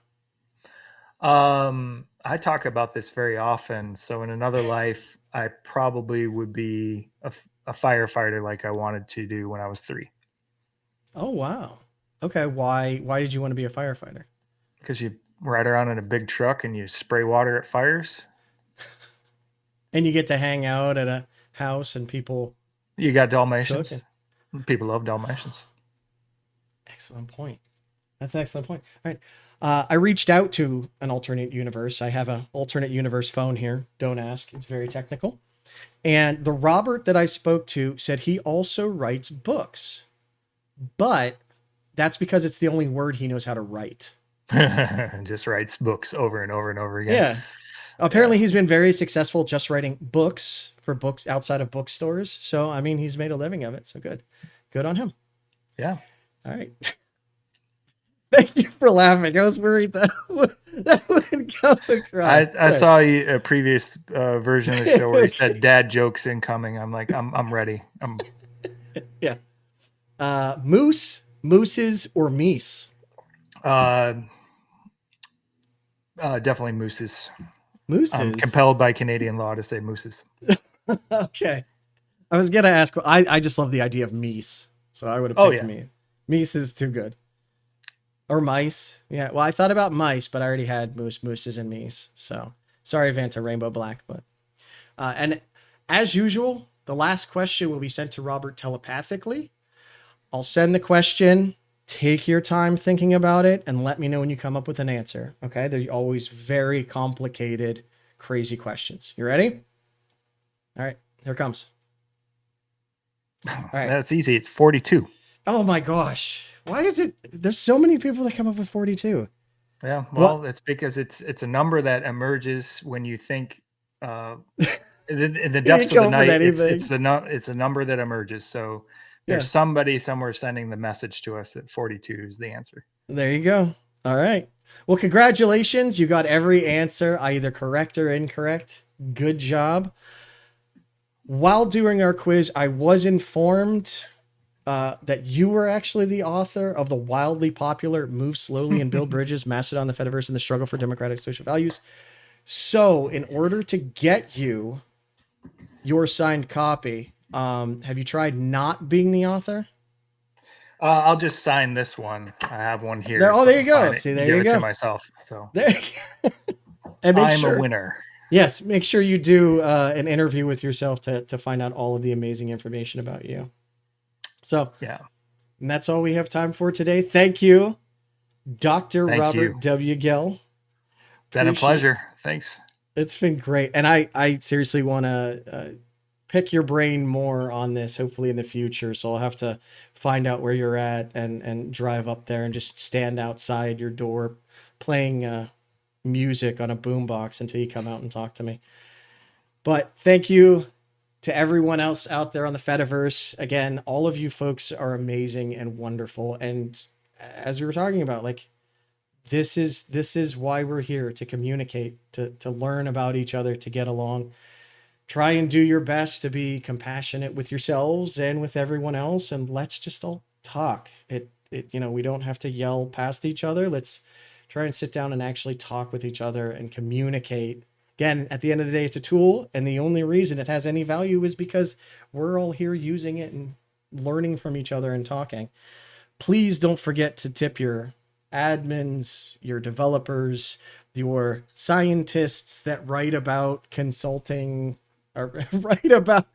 Speaker 1: I talk about this very often. So in another life, I probably would be a firefighter like I wanted to do when I was 3.
Speaker 2: Oh, wow. Okay. Why did you want to be a firefighter?
Speaker 1: Because you ride around in a big truck and you spray water at fires.
Speaker 2: And you get to hang out at a house and people.
Speaker 1: You got Dalmatians.
Speaker 2: Cooking.
Speaker 1: People love Dalmatians.
Speaker 2: Excellent point. That's an excellent point. All right. I reached out to an alternate universe. I have an alternate universe phone here. Don't ask. It's very technical. And the Robert that I spoke to said he also writes books, but that's because it's the only word he knows how to write.
Speaker 1: Just writes books over and over and over again.
Speaker 2: Yeah. Apparently he's been very successful just writing books for books outside of bookstores. So, I mean, he's made a living of it. So good. Good on him.
Speaker 1: Yeah.
Speaker 2: All right. Thank you for laughing. I was worried that would come across.
Speaker 1: I saw a previous version of the show where he said dad jokes incoming. I'm like, I'm ready.
Speaker 2: Yeah. Mooses or meese?
Speaker 1: Definitely mooses.
Speaker 2: Mooses.
Speaker 1: I'm compelled by Canadian law to say mooses.
Speaker 2: Okay. I was gonna ask. I just love the idea of meese, so I would have picked meese. Meese is too good. Or mice. Yeah. Well, I thought about mice, but I already had mooses, and meese. So sorry, Vanta Rainbow Black. But and as usual, the last question will be sent to Robert telepathically. I'll send the question. Take your time thinking about it and let me know when you come up with an answer. Okay. They're always very complicated, crazy questions. You ready? All right. Here it comes.
Speaker 1: All right. That's easy. It's 42.
Speaker 2: Oh my gosh. Why is it? There's so many people that come up with 42.
Speaker 1: Yeah. Well, it's because it's a number that emerges when you think in the depths of the night. It's a number that emerges. So there's somebody somewhere sending the message to us that 42 is the answer.
Speaker 2: There you go. All right. Well, congratulations. You got every answer, either correct or incorrect. Good job. While doing our quiz, I was informed that you were actually the author of the wildly popular Move Slowly and Build Bridges, Mastodon, the Fediverse, and the Struggle for Democratic Social Values. So, in order to get you your signed copy, have you tried not being the author?
Speaker 1: I'll just sign this one. I have one
Speaker 2: There,
Speaker 1: here,
Speaker 2: oh,
Speaker 1: so
Speaker 2: there
Speaker 1: I'll
Speaker 2: you go.
Speaker 1: sign it
Speaker 2: See,
Speaker 1: and
Speaker 2: there
Speaker 1: give
Speaker 2: you
Speaker 1: it to
Speaker 2: go.
Speaker 1: myself. So
Speaker 2: There, and make
Speaker 1: I'm a
Speaker 2: sure,
Speaker 1: winner.
Speaker 2: yes, make sure you do an interview with yourself to find out all of the amazing information about you. So,
Speaker 1: Yeah.
Speaker 2: and that's all we have time for today. Thank you, Dr.
Speaker 1: Thank you.
Speaker 2: Robert W. Gehl.
Speaker 1: Been a
Speaker 2: Appreciate.
Speaker 1: pleasure. Thanks.
Speaker 2: It's been great, and I seriously want to pick your brain more on this, hopefully in the future. So I'll have to find out where you're at and drive up there and just stand outside your door playing music on a boombox until you come out and talk to me. But thank you to everyone else out there on the Fediverse. Again, all of you folks are amazing and wonderful. And as we were talking about, like, this is why we're here, to communicate, to learn about each other, to get along. Try and do your best to be compassionate with yourselves and with everyone else, and let's just all talk. We don't have to yell past each other. Let's try and sit down and actually talk with each other and communicate. Again, at the end of the day, it's a tool, and the only reason it has any value is because we're all here using it and learning from each other and talking. Please don't forget to tip your admins, your developers, your scientists that write about consulting, or write about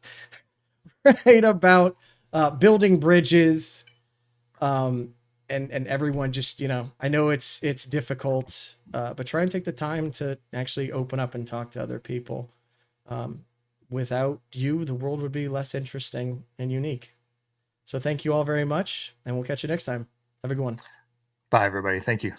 Speaker 2: building bridges, and everyone. Just, I know it's difficult, but try and take the time to actually open up and talk to other people. Without you, the world would be less interesting and unique. So thank you all very much, and we'll catch you next time. Have a good one.
Speaker 1: Bye, everybody. Thank you.